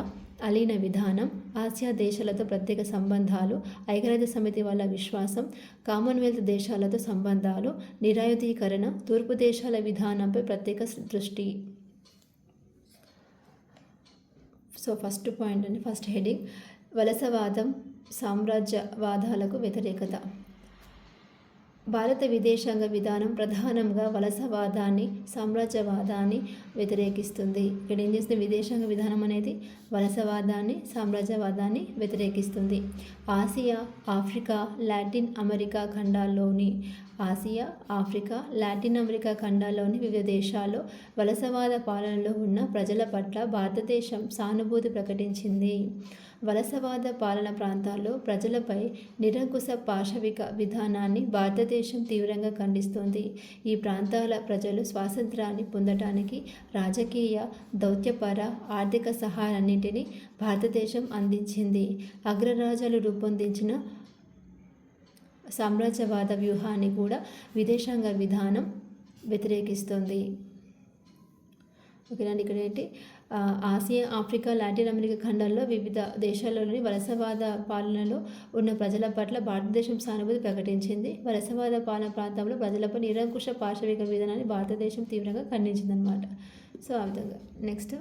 అలీన విధానం, ఆసియా దేశాలతో ప్రత్యేక సంబంధాలు, ఐక్యరాజ్య సమితి వల్ల విశ్వాసం, కామన్వెల్త్ దేశాలతో సంబంధాలు, నిరాయుధీకరణ, తూర్పు దేశాల విధానంపై ప్రత్యేక దృష్టి. సో ఫస్ట్ పాయింట్ అండి, ఫస్ట్ హెడింగ్ వలసవాదం, సామ్రాజ్యవాదాలకు వ్యతిరేకత. భారత విదేశాంగ విధానం ప్రధానంగా వలసవాదాన్ని, సామ్రాజ్యవాదాన్ని వ్యతిరేకిస్తుంది. ఇక్కడ ఏం చేస్తుంది? విదేశాంగ విధానం అనేది వలసవాదాన్ని, సామ్రాజ్యవాదాన్ని వ్యతిరేకిస్తుంది. ఆసియా, ఆఫ్రికా, లాటిన్ అమెరికా ఖండాల్లోని వివిధ దేశాల్లో వలసవాద పాలనలో ఉన్న ప్రజల పట్ల భారతదేశం సానుభూతి ప్రకటించింది. వలసవాద పాలన ప్రాంతాల్లో ప్రజలపై నిరంకుశ పాశవిక విధానాన్ని భారతదేశం తీవ్రంగా ఖండిస్తోంది. ఈ ప్రాంతాల ప్రజలు స్వాతంత్రాన్ని పొందటానికి రాజకీయ, దౌత్యపర, ఆర్థిక సహాయాన్నింటినీ భారతదేశం అందించింది. అగ్రరాజ్యాలు రూపొందించిన సామ్రాజ్యవాద వ్యూహాన్ని కూడా విదేశాంగ విధానం వ్యతిరేకిస్తుంది. ఓకేనండి. ఇక్కడ ఏంటి? ఆసియా, ఆఫ్రికా, లాటిన్ అమెరికా ఖండాల్లో వివిధ దేశాల్లోని వలసవాద పాలనలో ఉన్న ప్రజల పట్ల భారతదేశం సానుభూతి ప్రకటించింది. వలసవాద పాలన ప్రాంతంలో ప్రజలపై నిరంకుశ పాశవిక విధానాన్ని భారతదేశం తీవ్రంగా ఖండించిందనమాట. సో ఆ విధంగా. నెక్స్ట్,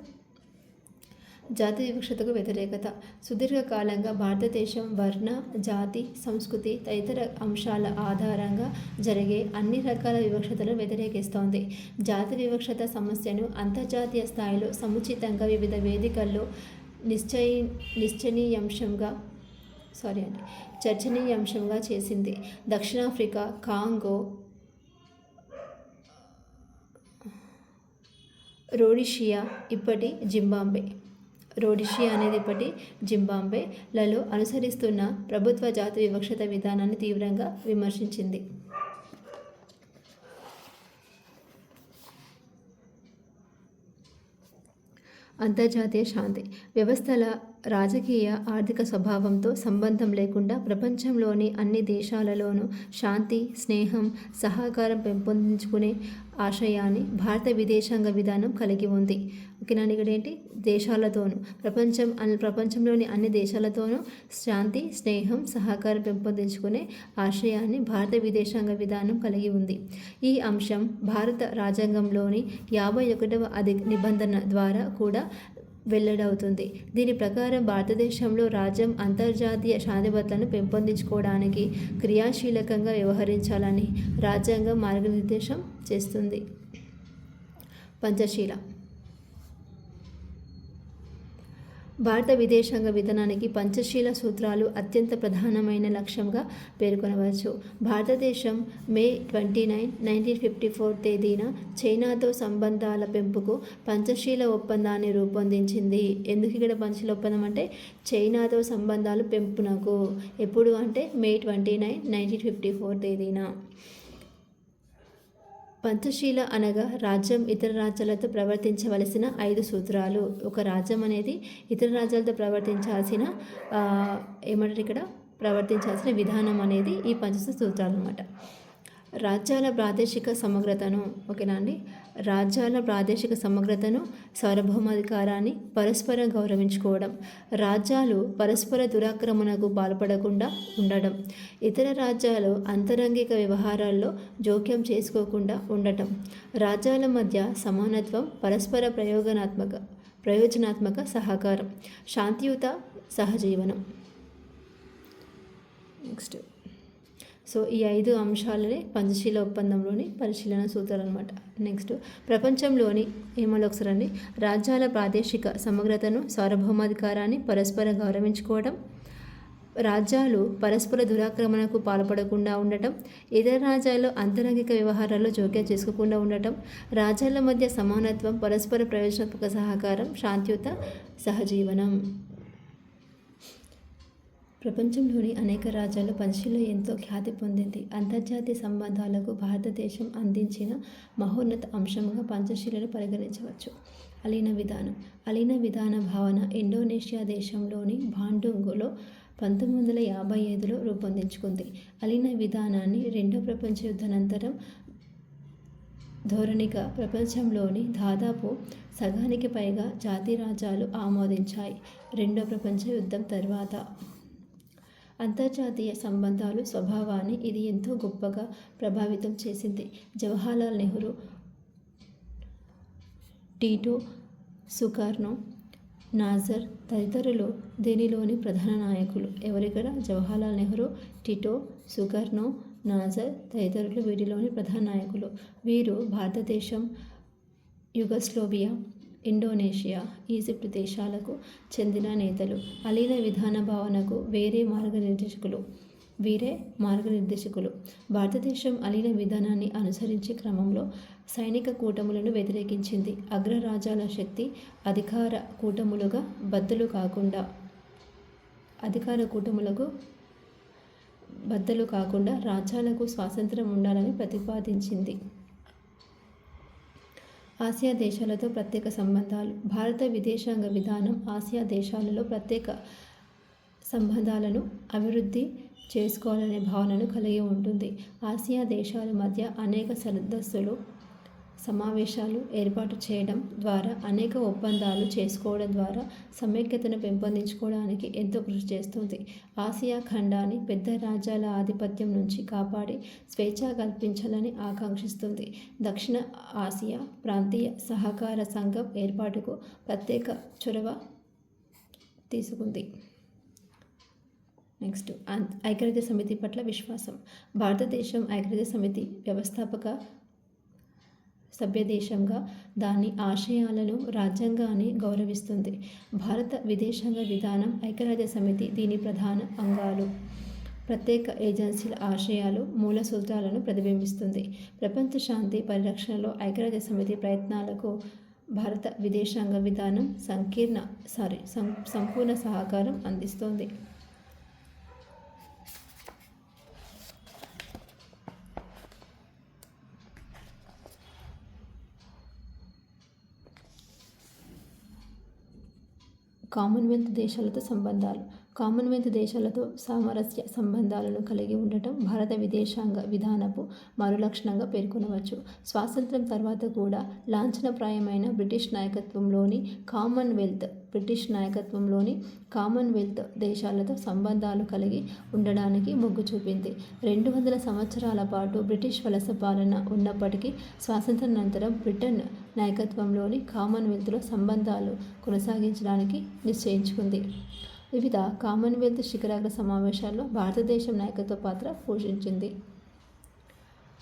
జాతి వివక్షతకు వ్యతిరేకత. సుదీర్ఘకాలంగా భారతదేశం వర్ణ, జాతి, సంస్కృతి తదితర అంశాల ఆధారంగా జరిగే అన్ని రకాల వివక్షతలను వ్యతిరేకిస్తోంది. జాతి వివక్షత సమస్యను అంతర్జాతీయ స్థాయిలో సముచితంగా వివిధ వేదికల్లో చర్చనీయాంశంగా చేసింది. దక్షిణాఫ్రికా, కాంగో, రొడీషియా అనేది ఇప్పటి జింబాబ్వేలలో అనుసరిస్తున్న ప్రభుత్వ జాతి వివక్షత విధానాన్ని తీవ్రంగా విమర్శించింది. అంతర్జాతీయ శాంతి వ్యవస్థల రాజకీయ, ఆర్థిక స్వభావంతో సంబంధం లేకుండా ప్రపంచంలోని అన్ని దేశాలలోనూ శాంతి, స్నేహం, సహకారం పెంపొందించుకునే ఆశయాన్ని భారత విదేశాంగ విధానం కలిగి ఉంది. ఓకేనా? ఇక్కడ ఏంటి? దేశాలతోనూ, ప్రపంచంలోని అన్ని దేశాలతోనూ శాంతి, స్నేహం, సహకారం పెంపొందించుకునే ఆశయాన్ని భారత విదేశాంగ విధానం కలిగి ఉంది. ఈ అంశం భారత రాజ్యాంగంలోని 51వ నిబంధన ద్వారా కూడా వెల్లడవుతుంది. దీని ప్రకారం భారతదేశంలో రాజ్యం అంతర్జాతీయ శాంతిభద్రతలను పెంపొందించుకోవడానికి క్రియాశీలకంగా వ్యవహరించాలని రాజ్యాంగం మార్గనిర్దేశం చేస్తుంది. పంచశీల భారత విదేశాంగ విధానానికి పంచశీల సూత్రాలు అత్యంత ప్రధానమైన లక్ష్యంగా పేర్కొనవచ్చు. భారతదేశం మే 29, 1954 తేదీన చైనాతో సంబంధాల పెంపుకు పంచశీల ఒప్పందాన్ని రూపొందించింది. ఎందుకు ఇక్కడ పంచశీల ఒప్పందం అంటే? చైనాతో సంబంధాలు పెంపునకు. ఎప్పుడు అంటే మే 29, 1954 తేదీన. పంచశీల అనగా రాజ్యం ఇతర రాజ్యాలతో ప్రవర్తించవలసిన 5 సూత్రాలు. ఒక రాజ్యం అనేది ఇతర రాజ్యాలతో ప్రవర్తించాల్సిన విధానం అనేది ఈ పంచశీల సూత్రాలు అన్నమాట. రాజ్యాల ప్రాదేశిక సమగ్రతను, ఓకేనా అండి? రాజ్యాల ప్రాదేశిక సమగ్రతను, సార్వభౌమాధికారాన్ని పరస్పరం గౌరవించుకోవడం, రాజ్యాలు పరస్పర దురాక్రమణకు పాల్పడకుండా ఉండడం, ఇతర రాజ్యాలు అంతరంగిక వ్యవహారాల్లో జోక్యం చేసుకోకుండా ఉండటం, రాజ్యాల మధ్య సమానత్వం, పరస్పర ప్రయోజనాత్మక సహకారం, శాంతియుత సహజీవనం. నెక్స్ట్, సో ఈ 5 అంశాలనే పంచశీల ఒప్పందంలోని పరిశీలన సూత్రాలు అనమాట. నెక్స్ట్, ప్రపంచంలోని ఒకసారి రాజ్యాల ప్రాదేశిక సమగ్రతను, సార్వభౌమాధికారాన్ని పరస్పరం గౌరవించుకోవడం, రాజ్యాలు పరస్పర దురాక్రమణకు పాల్పడకుండా ఉండటం, ఇతర రాజ్యాలు అంతరంగిక వ్యవహారాల్లో జోక్యం చేసుకోకుండా ఉండటం, రాజ్యాల మధ్య సమానత్వం, పరస్పర ప్రయోజనాత్మక సహకారం, శాంతియుత సహజీవనం. ప్రపంచంలోని అనేక రాజ్యాలు పంచశీల ఎంతో ఖ్యాతి పొందింది. అంతర్జాతీయ సంబంధాలకు భారతదేశం అందించిన మహోన్నత అంశంగా పంచశీలను పరిగణించవచ్చు. అలీన విధాన భావన ఇండోనేషియా దేశంలోని బాండుంగ్లో 1955లో రూపొందించుకుంది. అలీన విధానాన్ని రెండో ప్రపంచ యుద్ధానంతరం ధోరణిగా ప్రపంచంలోని దాదాపు సగానికి పైగా జాతిరాజ్యాలు ఆమోదించాయి. రెండో ప్రపంచ యుద్ధం తర్వాత అంతర్జాతీయ సంబంధాలు స్వభావాన్ని ఇది ఎంతో గొప్పగా ప్రభావితం చేసింది. జవహర్లాల్ నెహ్రూ, టీటో, సుకర్నో, నాజర్ తదితరులు దీనిలోని ప్రధాన నాయకులు. ఎవరిక్కడ? జవహర్లాల్ నెహ్రూ, టీటో, సుకర్నో, నాజర్ తదితరులు వీటిలోని ప్రధాన నాయకులు. వీరు భారతదేశం, యుగస్లోవియా, ఇండోనేషియా, ఈజిప్ట్ దేశాలకు చెందిన నేతలు. అలీన విధాన భావనకు వీరే మార్గనిర్దేశకులు. భారతదేశం అలీన విధానాన్ని అనుసరించే క్రమంలో సైనిక కూటములను వ్యతిరేకించింది. అగ్రరాజ్యాల శక్తి అధికార కూటములకు బద్దలు కాకుండా రాజ్యాలకు స్వాతంత్రం ఉండాలని ప్రతిపాదించింది. ఆసియా దేశాలతో ప్రత్యేక సంబంధాలు. భారత విదేశాంగ విధానం ఆసియా దేశాలలో ప్రత్యేక సంబంధాలను అభివృద్ధి చేసుకోవాలనే భావనను కలిగి ఉంటుంది. ఆసియా దేశాల మధ్య అనేక సదస్సులు, సమావేశాలు ఏర్పాటు చేయడం ద్వారా, అనేక ఒప్పందాలు చేసుకోవడం ద్వారా సమైక్యతను పెంపొందించుకోవడానికి ఎంతో కృషి చేస్తుంది. ఆసియా ఖండాన్ని పెద్ద రాజ్యాల ఆధిపత్యం నుంచి కాపాడి స్వేచ్ఛ కల్పించాలని ఆకాంక్షిస్తుంది. దక్షిణ ఆసియా ప్రాంతీయ సహకార సంఘం ఏర్పాటుకు ప్రత్యేక చొరవ తీసుకుంది. నెక్స్ట్, ఐక్యరాజ్య సమితి పట్ల విశ్వాసం. భారతదేశం ఐక్యరాజ్య సమితి వ్యవస్థాపక సభ్యదేశంగా దాని ఆశయాలను, రాజ్యాంగాన్ని గౌరవిస్తుంది. భారత విదేశాంగ విధానం, ఐక్యరాజ్య సమితి దీని ప్రధాన అంగాలు, ప్రత్యేక ఏజెన్సీల ఆశయాలు, మూల సూత్రాలను ప్రతిబింబిస్తుంది. ప్రపంచ శాంతి పరిరక్షణలో ఐక్యరాజ్య సమితి ప్రయత్నాలకు భారత విదేశాంగ విధానం సంపూర్ణ సహకారం అందిస్తోంది. కామన్వెల్త్ దేశాలతో సంబంధాలు. కామన్వెల్త్ దేశాలతో సామరస్య సంబంధాలను కలిగి ఉండటం భారత విదేశాంగ విధానపు మరో లక్షణంగా పేర్కొనవచ్చు. స్వాతంత్ర్యం తర్వాత కూడా లాంఛనప్రాయమైన బ్రిటిష్ నాయకత్వంలోని కామన్వెల్త్ దేశాలతో సంబంధాలు కలిగి ఉండడానికి మొగ్గు చూపింది. 200 సంవత్సరాల పాటు బ్రిటిష్ వలస పాలన ఉన్నప్పటికీ స్వాతంత్ర్యానంతరం బ్రిటన్ నాయకత్వంలోని కామన్వెల్త్లో సంబంధాలు కొనసాగించడానికి నిశ్చయించుకుంది. వివిధ కామన్వెల్త్ శిఖరాగ్ర సమావేశాల్లో భారతదేశం నాయకత్వ పాత్ర పోషించింది.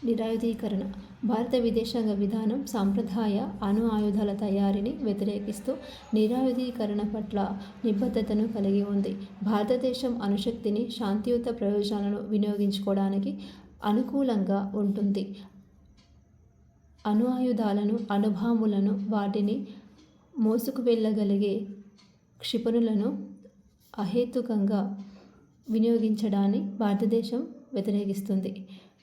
నిరాయుధీకరణ. భారత విదేశాంగ విధానం సాంప్రదాయ అణు ఆయుధాల తయారీని వ్యతిరేకిస్తూ నిరాయుధీకరణ పట్ల నిబద్ధతను కలిగి ఉంది. భారతదేశం అణుశక్తిని శాంతియుత ప్రయోజనాలను వినియోగించుకోవడానికి అనుకూలంగా ఉంటుంది. అణు ఆయుధాలను, అణుబాంబులను, వాటిని మోసుకు వెళ్ళగలిగే క్షిపణులను అహేతుకంగా వినియోగించడాన్ని భారతదేశం వ్యతిరేకిస్తుంది.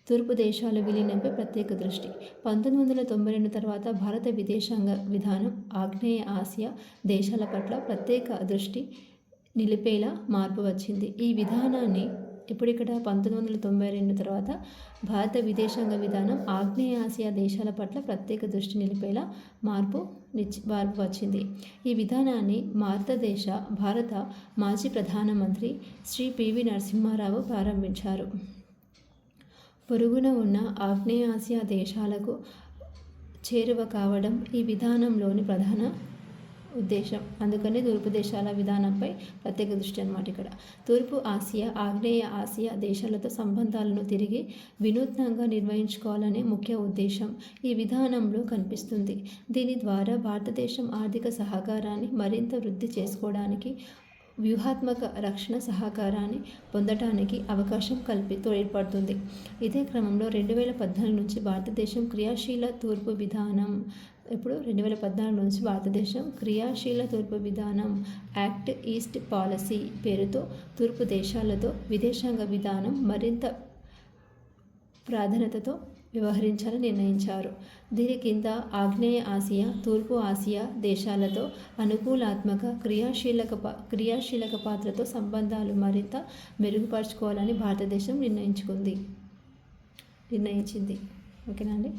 తూర్పు దేశాల విలీనంపై ప్రత్యేక దృష్టి. 1992 తర్వాత భారత విదేశాంగ విధానం ఆగ్నేయ ఆసియా దేశాల పట్ల ప్రత్యేక దృష్టి నిలిపేలా మార్పు వచ్చింది. ఈ విధానాన్ని ఇప్పుడిక్కడ 1992 తర్వాత భారత విదేశాంగ విధానం ఆగ్నేయ ఆసియా దేశాల పట్ల ప్రత్యేక దృష్టి నిలిపేలా మార్పు వచ్చింది. ఈ విధానాన్ని భారత మాజీ ప్రధానమంత్రి శ్రీ పివి నరసింహారావు ప్రారంభించారు. పొరుగున ఉన్న ఆగ్నేయ ఆసియా దేశాలకు చేరువ కావడం ఈ విధానంలోని ప్రధాన ఉద్దేశం. అందుకని తూర్పు దేశాల విధానంపై ప్రత్యేక దృష్టి అన్నమాట. ఇక్కడ తూర్పు ఆసియా, ఆగ్నేయ ఆసియా దేశాలతో సంబంధాలను తిరిగి వినూత్నంగా నిర్వహించుకోవాలనే ముఖ్య ఉద్దేశం ఈ విధానంలో కనిపిస్తుంది. దీని ద్వారా భారతదేశం ఆర్థిక సహకారాన్ని మరింత వృద్ధి చేసుకోవడానికి వ్యూహాత్మక రక్షణ సహకారాన్ని పొందటానికి అవకాశం ఏర్పడుతుంది. ఇదే క్రమంలో 2014 నుంచి భారతదేశం క్రియాశీల తూర్పు విధానం 2014 నుంచి భారతదేశం క్రియాశీల తూర్పు విధానం యాక్ట్ ఈస్ట్ పాలసీ పేరుతో తూర్పు దేశాలతో విదేశాంగ విధానం మరింత ప్రాధాన్యతతో వ్యవహరించాలని నిర్ణయించారు. దీని కింద ఆగ్నేయ ఆసియా, తూర్పు ఆసియా దేశాలతో అనుకూలాత్మక క్రియాశీలక పాత్రతో సంబంధాలు మరింత మెరుగుపరుచుకోవాలని భారతదేశం నిర్ణయించింది. ఓకేనండి.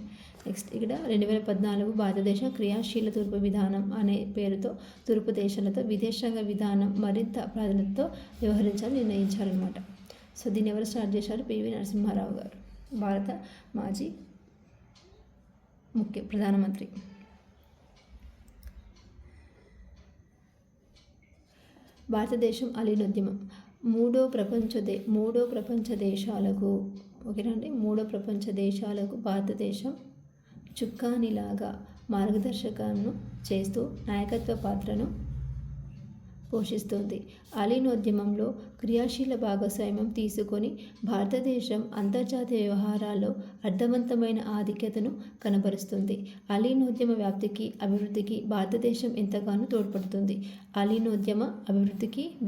నెక్స్ట్ ఇక్కడ 2014 భారతదేశం క్రియాశీల తూర్పు విధానం అనే పేరుతో తూర్పు దేశాలతో విదేశాంగ విధానం మరింత ప్రాధాన్యతతో వ్యవహరించాలని నిర్ణయించారనమాట. సో దీన్ని ఎవరు స్టార్ట్ చేశారు? పివి నరసింహారావు గారు, భారత మాజీ ప్రధానమంత్రి. భారతదేశం అలీనోద్యమం మూడో ప్రపంచ దేశాలకు ఓకేనండి మూడో ప్రపంచ దేశాలకు భారతదేశం చుక్కానిలాగా మార్గదర్శకాలను చేస్తూ నాయకత్వ పాత్రను పోషిస్తుంది. అలీనోద్యమంలో క్రియాశీల భాగస్వామ్యం తీసుకొని భారతదేశం అంతర్జాతీయ వ్యవహారాల్లో అర్థవంతమైన ఆధిక్యతను కనబరుస్తుంది. అలీనోద్యమ అభివృద్ధికి భారతదేశం ఎంతగానో తోడ్పడుతుంది. అలీనోద్యమ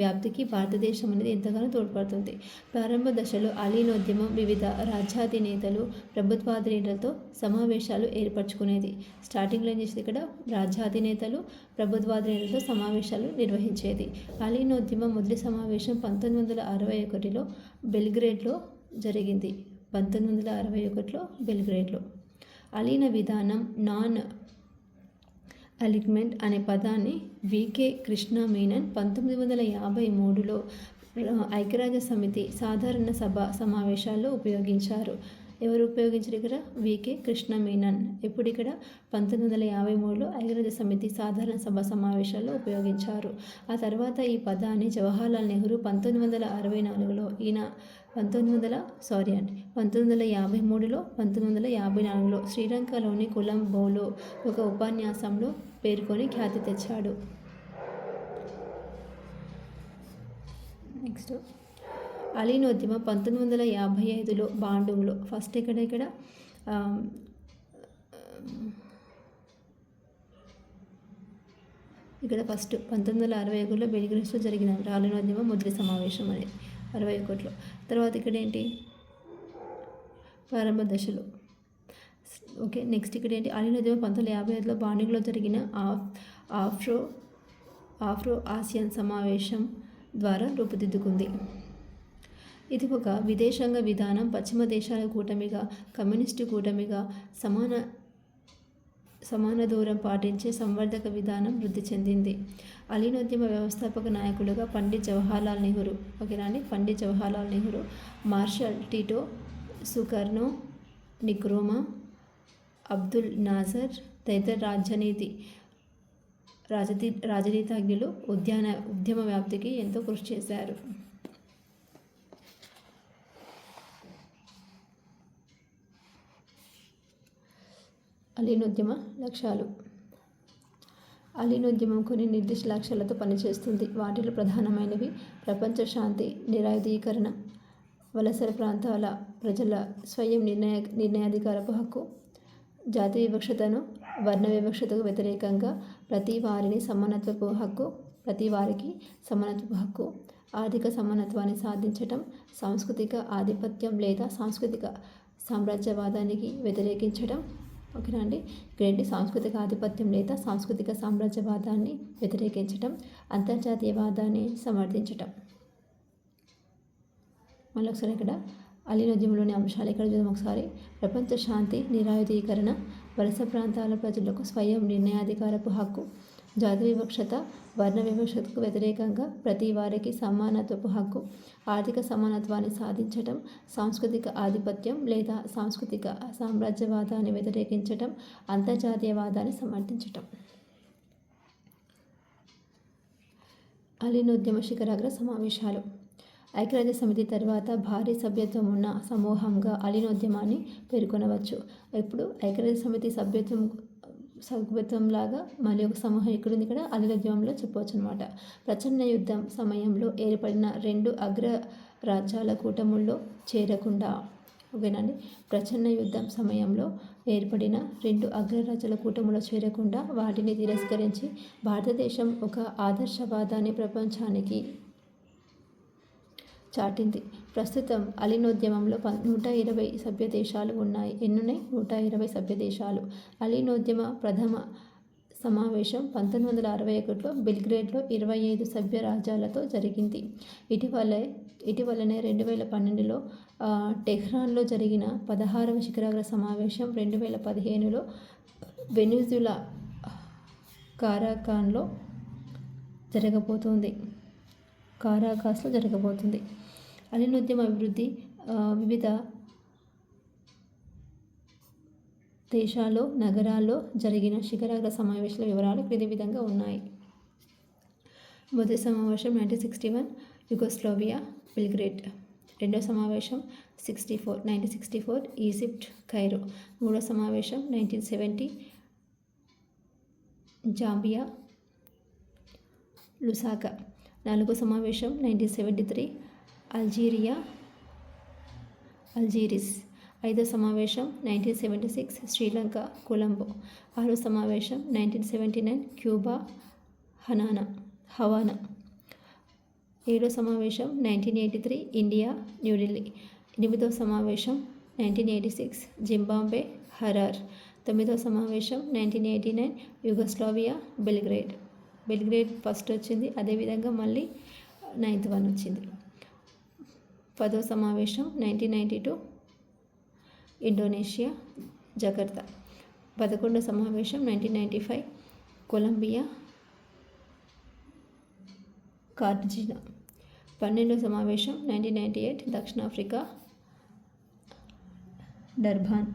వ్యాప్తికి భారతదేశం అనేది ఎంతగానో తోడ్పడుతుంది. ప్రారంభ దశలో అలీనోద్యమం వివిధ రాజ్యాధినేతలు, ప్రభుత్వాధినేతలతో సమావేశాలు ఏర్పరచుకునేది. స్టార్టింగ్లో ఏం చేసేది? ఇక్కడ రాజ్యాధినేతలు, ప్రభుత్వాధినేతలతో సమావేశాలు నిర్వహించేది. అలీనోద్యమం మొదటి సమావేశం 1961లో బెల్గ్రేడ్లో జరిగింది. 1961లో బెల్గ్రేడ్లో. అలీన విధానం నాన్ అలిగ్మెంట్ అనే పదాన్ని వికే కృష్ణ మీనన్ 1953లో ఐక్యరాజ్య సమితి సాధారణ సభ సమావేశాల్లో ఉపయోగించారు. ఎవరు ఉపయోగించారు ఇక్కడ? వికే కృష్ణ మీనన్. ఎప్పుడు ఇక్కడ 1953లో ఐక్యరాజ్య సమితి సాధారణ సభ సమావేశాల్లో ఉపయోగించారు. ఆ తర్వాత ఈ పదాన్ని జవహర్లాల్ నెహ్రూ 1964లో 1953లో శ్రీలంకలోని కొలంబోలో ఒక ఉపన్యాసంలో పేర్కొని ఖ్యాతి తెచ్చాడు. నెక్స్ట్ అలీనోద్యమం 1955లో బాండుంగ్లో ఫస్ట్ ఇక్కడ 1961లో బెల్గ్రేడ్లో జరిగిన అలీనోద్యమం మొదటి సమావేశం అనేది 61లో. తర్వాత ఇక్కడ ఏంటి? ప్రారంభ దశలో. ఓకే. నెక్స్ట్ ఇక్కడ ఏంటి? అలీనోద్యమం 1955లో బాండుంగ్లో జరిగిన ఆఫ్రో ఆసియన్ సమావేశం ద్వారా రూపుదిద్దుకుంది. ఇది ఒక విదేశాంగ విధానం, పశ్చిమ దేశాల కూటమిగా, కమ్యూనిస్టు కూటమిగా సమాన దూరం పాటించే సంవర్ధక విధానం వృద్ధి చెందింది. అలీనోద్యమ వ్యవస్థాపక నాయకులుగా Pandit Jawaharlal Nehru, marshal Tito, Sukarno, Nkrumah, Abdul Nasser తదితర రాజనీతిజ్ఞులు ఉద్యమ వ్యాప్తికి ఎంతో కృషి చేశారు. అలీనోద్యమ లక్ష్యాలు. అలీనోద్యమం కొన్ని నిర్దిష్ట లక్ష్యాలతో పనిచేస్తుంది. వాటిలో ప్రధానమైనవి ప్రపంచ శాంతి, నిరాయుధీకరణ, వలసల ప్రాంతాల ప్రజల స్వయం నిర్ణయాధికారపు హక్కు, జాతి వివక్షతను, వర్ణ వివక్షతకు వ్యతిరేకంగా ప్రతి వారికి సమానత్వపు హక్కు, ఆర్థిక సమానత్వాన్ని సాధించటం, సాంస్కృతిక ఆధిపత్యం లేదా సాంస్కృతిక సామ్రాజ్యవాదానికి వ్యతిరేకించడం. ఓకేనా అండి? ఇక్కడేంటి? సాంస్కృతిక ఆధిపత్యం లేదా సాంస్కృతిక సామ్రాజ్యవాదాన్ని వ్యతిరేకించటం, అంతర్జాతీయవాదాన్ని సమర్థించటం. మళ్ళీ ఒకసారి ఇక్కడ అలీనోద్యమంలోని అంశాలు ఇక్కడ చూద్దాం ఒకసారి. ప్రపంచ శాంతి, నిరాయుధీకరణ, వలస ప్రాంతాల ప్రజలకు స్వయం నిర్ణయాధికారపు హక్కు, జాతి వివక్షత, వర్ణ వివక్షతకు వ్యతిరేకంగా ప్రతి వారికి సమానత్వపు హక్కు, ఆర్థిక సమానత్వాన్ని సాధించటం, సాంస్కృతిక ఆధిపత్యం లేదా సాంస్కృతిక సామ్రాజ్యవాదాన్ని వ్యతిరేకించటం, అంతర్జాతీయవాదాన్ని సమర్థించటం. అలీనోద్యమ శిఖరాగ్ర సమావేశాలు. ఐక్యరాజ్య సమితి తర్వాత భారీ సభ్యత్వం ఉన్న సమూహంగా అలీనోద్యమాన్ని పేర్కొనవచ్చు. ఇప్పుడు ఐక్యరాజ్య సమితి సభ్యత్వం లాగా మళ్ళీ ఒక సమూహం ఎక్కడుంది ఇక్కడ అలీనోద్యమంలో చెప్పవచ్చు అనమాట. ప్రచన్న యుద్ధం సమయంలో ఏర్పడిన 2 అగ్ర రాజ్యాల కూటముల్లో చేరకుండా, ఓకేనండి, ప్రచన్న యుద్ధం సమయంలో ఏర్పడిన 2 అగ్రరాజ్యాల కూటములో చేరకుండా వాటిని తిరస్కరించి భారతదేశం ఒక ఆదర్శవాదాన్ని ప్రపంచానికి చాటింది. ప్రస్తుతం అలీనోద్యమంలో 120 సభ్య దేశాలు ఉన్నాయి. ఎన్నున్నాయి? 120 సభ్య దేశాలు. అలీనోద్యమ ప్రథమ సమావేశం 1961లో బెల్గ్రేడ్లో 25 సభ్య రాజ్యాలతో జరిగింది. ఇటీవలనే 2012లో టెహ్రాన్లో జరిగిన 16వ శిఖరాగ్ర సమావేశం 2015లో వెనిజులా కారాకాస్లో జరగబోతుంది. అలీనోద్యమ అభివృద్ధి వివిధ దేశాల్లో నగరాల్లో జరిగిన శిఖరాగ్ర సమావేశాల వివరాలు క్రింది విధంగా ఉన్నాయి. మొదటి సమావేశం 1961 యుగోస్లావియా బెల్గ్రేడ్. రెండో సమావేశం 1964 ఈజిప్ట్ కైరో. మూడో సమావేశం 1970 జాంబియా లుసాకా. నాలుగో సమావేశం 1973 అల్జీరిస్. ఐదో సమావేశం 1976 శ్రీలంక కొలంబో. ఆరో సమావేశం 1979 క్యూబా హవానా. ఏడో సమావేశం 1983 ఇండియా న్యూఢిల్లీ. ఎనిమిదో సమావేశం 1986 జింబాబ్వే హరార్. తొమ్మిదో సమావేశం 1989 యుగోస్లావియా బెల్గ్రేడ్ ఫస్ట్ వచ్చింది, అదేవిధంగా మళ్ళీ 9th వన్ వచ్చింది. 10వ సమావేశం 1992 ఇండోనేషియా జకర్తా. 11వ సమావేశం 1995 కొలంబియా కార్టజినా. 12వ సమావేశం 1998 దక్షిణాఫ్రికా డర్బాన్.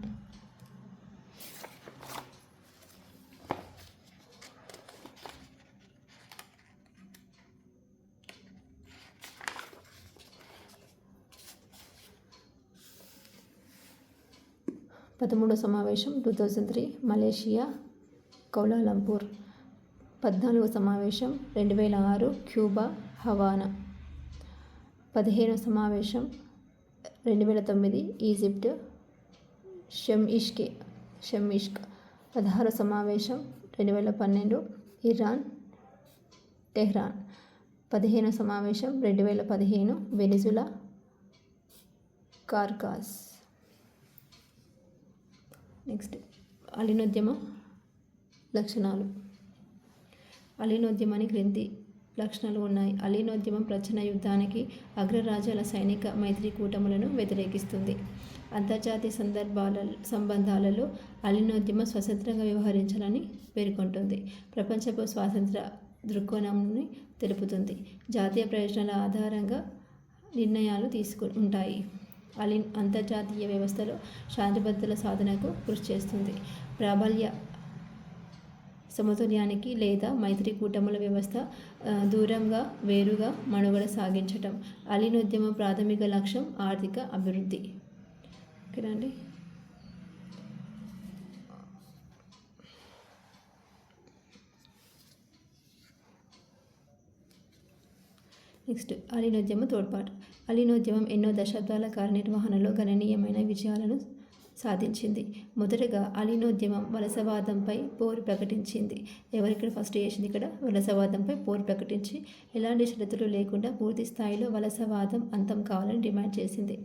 13వ సమావేశం 2003 మలేషియా కౌలాలంపూర్. 14వ సమావేశం 2006 క్యూబా హవానా. 15వ సమావేశం 2009 ఈజిప్ట్ షమ్ఇష్క్. 16వ సమావేశం 2012 ఇరాన్ టెహ్రాన్. 15వ సమావేశం 2015 వెనిజులా కార్కాస్. నెక్స్ట్ అలీనోద్యమ లక్షణాలు. అలీనోద్యమానికి క్రింది లక్షణాలు ఉన్నాయి. అలీనోద్యమం ప్రచన్న యుద్ధానికి అగ్రరాజ్యాల సైనిక మైత్రి కూటములను వ్యతిరేకిస్తుంది. అంతర్జాతీయ సంబంధాలలో అలీనోద్యమం స్వతంత్రంగా వ్యవహరించాలని పేర్కొంటుంది. ప్రపంచపు స్వాతంత్ర దృక్కోణాన్ని తెలుపుతుంది. జాతీయ ప్రయోజనాల ఆధారంగా నిర్ణయాలు ఉంటాయి. అంతర్జాతీయ వ్యవస్థలో శాంతి భద్రతల సాధనకు కృషి చేస్తుంది. ప్రాబల్య సమతుల్యానికి లేదా మైత్రి కూటముల వ్యవస్థ దూరంగా వేరుగా మనుగడ సాగించటం. అలీనోద్యమ ప్రాథమిక లక్ష్యం ఆర్థిక అభివృద్ధి. ఓకేనండి. నెక్స్ట్ అలీనోద్యమ తోడ్పాటు. అలీనోద్యమం ఎన్నో దశాబ్దాల కార్యనిర్వహణలో గణనీయమైన విజయాలను సాధించింది. మొదటగా అలీనోద్యమం వలసవాదంపై పోరు ప్రకటించింది. ఎవరిక్కడ ఫస్ట్ చేసింది? ఇక్కడ వలసవాదంపై పోరు ప్రకటించి ఎలాంటి షరతులు లేకుండా పూర్తి స్థాయిలో వలసవాదం అంతం కావాలని డిమాండ్ చేసింది.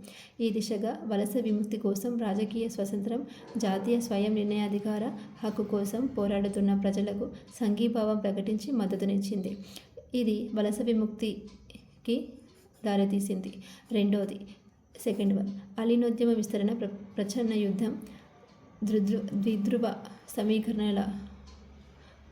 ఈ దిశగా వలస విముక్తి కోసం, రాజకీయ స్వతంత్రం, జాతీయ స్వయం నిర్ణయాధికార హక్కు కోసం పోరాడుతున్న ప్రజలకు సంఘీభావం ప్రకటించి మద్దతునిచ్చింది. ఇది వలస విముక్తికి దారితీసింది. రెండోది సెకండ్ వన్ అలీనోద్యమ విస్తరణ. ప్రచన్న యుద్ధం ద్విధ్రువ సమీకరణల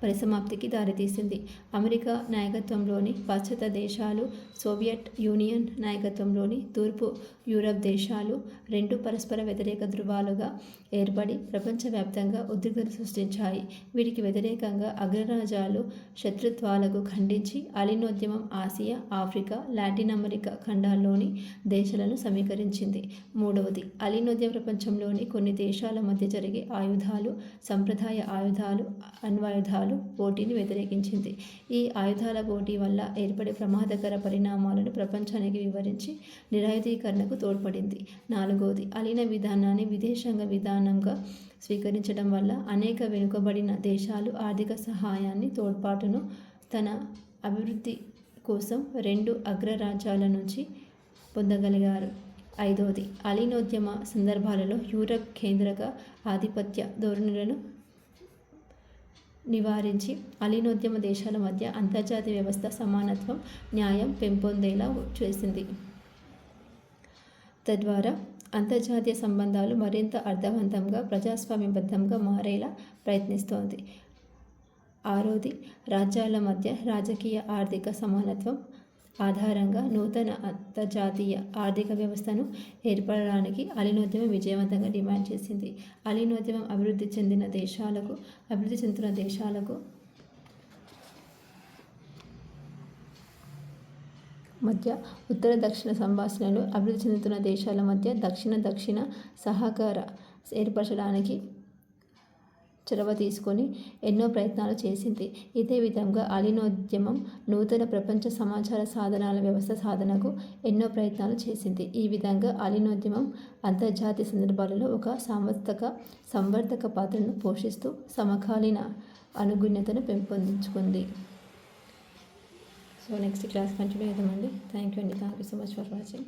పరిసమాప్తికి దారితీసింది. అమెరికా నాయకత్వంలోని పాశ్చాత్య దేశాలు, సోవియట్ యూనియన్ నాయకత్వంలోని తూర్పు యూరప్ దేశాలు రెండు పరస్పర వ్యతిరేక ధృవాలుగా ఏర్పడి ప్రపంచవ్యాప్తంగా ఉద్రిక్తత సృష్టించాయి. వీటికి వ్యతిరేకంగా అగ్రరాజ్యాలు శత్రుత్వాలకు ఖండించి అలీనోద్యమం ఆసియా, ఆఫ్రికా, లాటిన్ అమెరికా ఖండాల్లోని దేశాలను సమీకరించింది. మూడవది, అలీనోద్యమ ప్రపంచంలోని కొన్ని దేశాల మధ్య జరిగే ఆయుధాలు, సంప్రదాయ ఆయుధాలు, అణ్వాయుధాలు పోటీని వ్యతిరేకించింది. ఈ ఆయుధాల పోటీ వల్ల ఏర్పడే ప్రమాదకర పరిణామాలను ప్రపంచానికి వివరించి నిరాయుధీకరణకు తోడ్పడింది. నాలుగవది, అలీన విధానాన్ని విదేశాంగ విధానంగా స్వీకరించడం వల్ల అనేక వెనుకబడిన దేశాలు ఆర్థిక సహాయాన్ని, తోడ్పాటును తన అభివృద్ధి కోసం రెండు అగ్రరాజ్యాల నుంచి పొందగలిగారు. ఐదవది, అలీనోద్యమ సందర్భాలలో యూరప్ కేంద్రక ఆధిపత్య ధోరణులను నివారించి అలీనోద్యమ దేశాల మధ్య అంతర్జాతీయ వ్యవస్థ సమానత్వం, న్యాయం పెంపొందేలా చేసింది. తద్వారా అంతర్జాతీయ సంబంధాలు మరింత అర్థవంతంగా, ప్రజాస్వామ్యబద్ధంగా మారేలా ప్రయత్నిస్తోంది. ఆరోది, రాజ్యాల మధ్య రాజకీయ ఆర్థిక సమానత్వం ఆధారంగా నూతన అంతర్జాతీయ ఆర్థిక వ్యవస్థను ఏర్పడడానికి అలీనోద్యమం విజయవంతంగా డిమాండ్ చేసింది. అలీనోద్యమం అభివృద్ధి చెందుతున్న దేశాలకు మధ్య ఉత్తర దక్షిణ సంభాషణలు, అభివృద్ధి చెందుతున్న దేశాల మధ్య దక్షిణ సహకార ఏర్పరచడానికి చొరవ తీసుకొని ఎన్నో ప్రయత్నాలు చేసింది. ఇదే విధంగా అలీనోద్యమం నూతన ప్రపంచ సమాచార సాధనాల వ్యవస్థ సాధనకు ఎన్నో ప్రయత్నాలు చేసింది. ఈ విధంగా అలీనోద్యమం అంతర్జాతీయ సందర్భాలలో ఒక సంవర్ధక పాత్రను పోషిస్తూ సమకాలీన అనుగుణ్యతను పెంపొందించుకుంది. సో నెక్స్ట్ క్లాస్ కంటిన్యూ చేద్దామండి. Thank you so much for watching.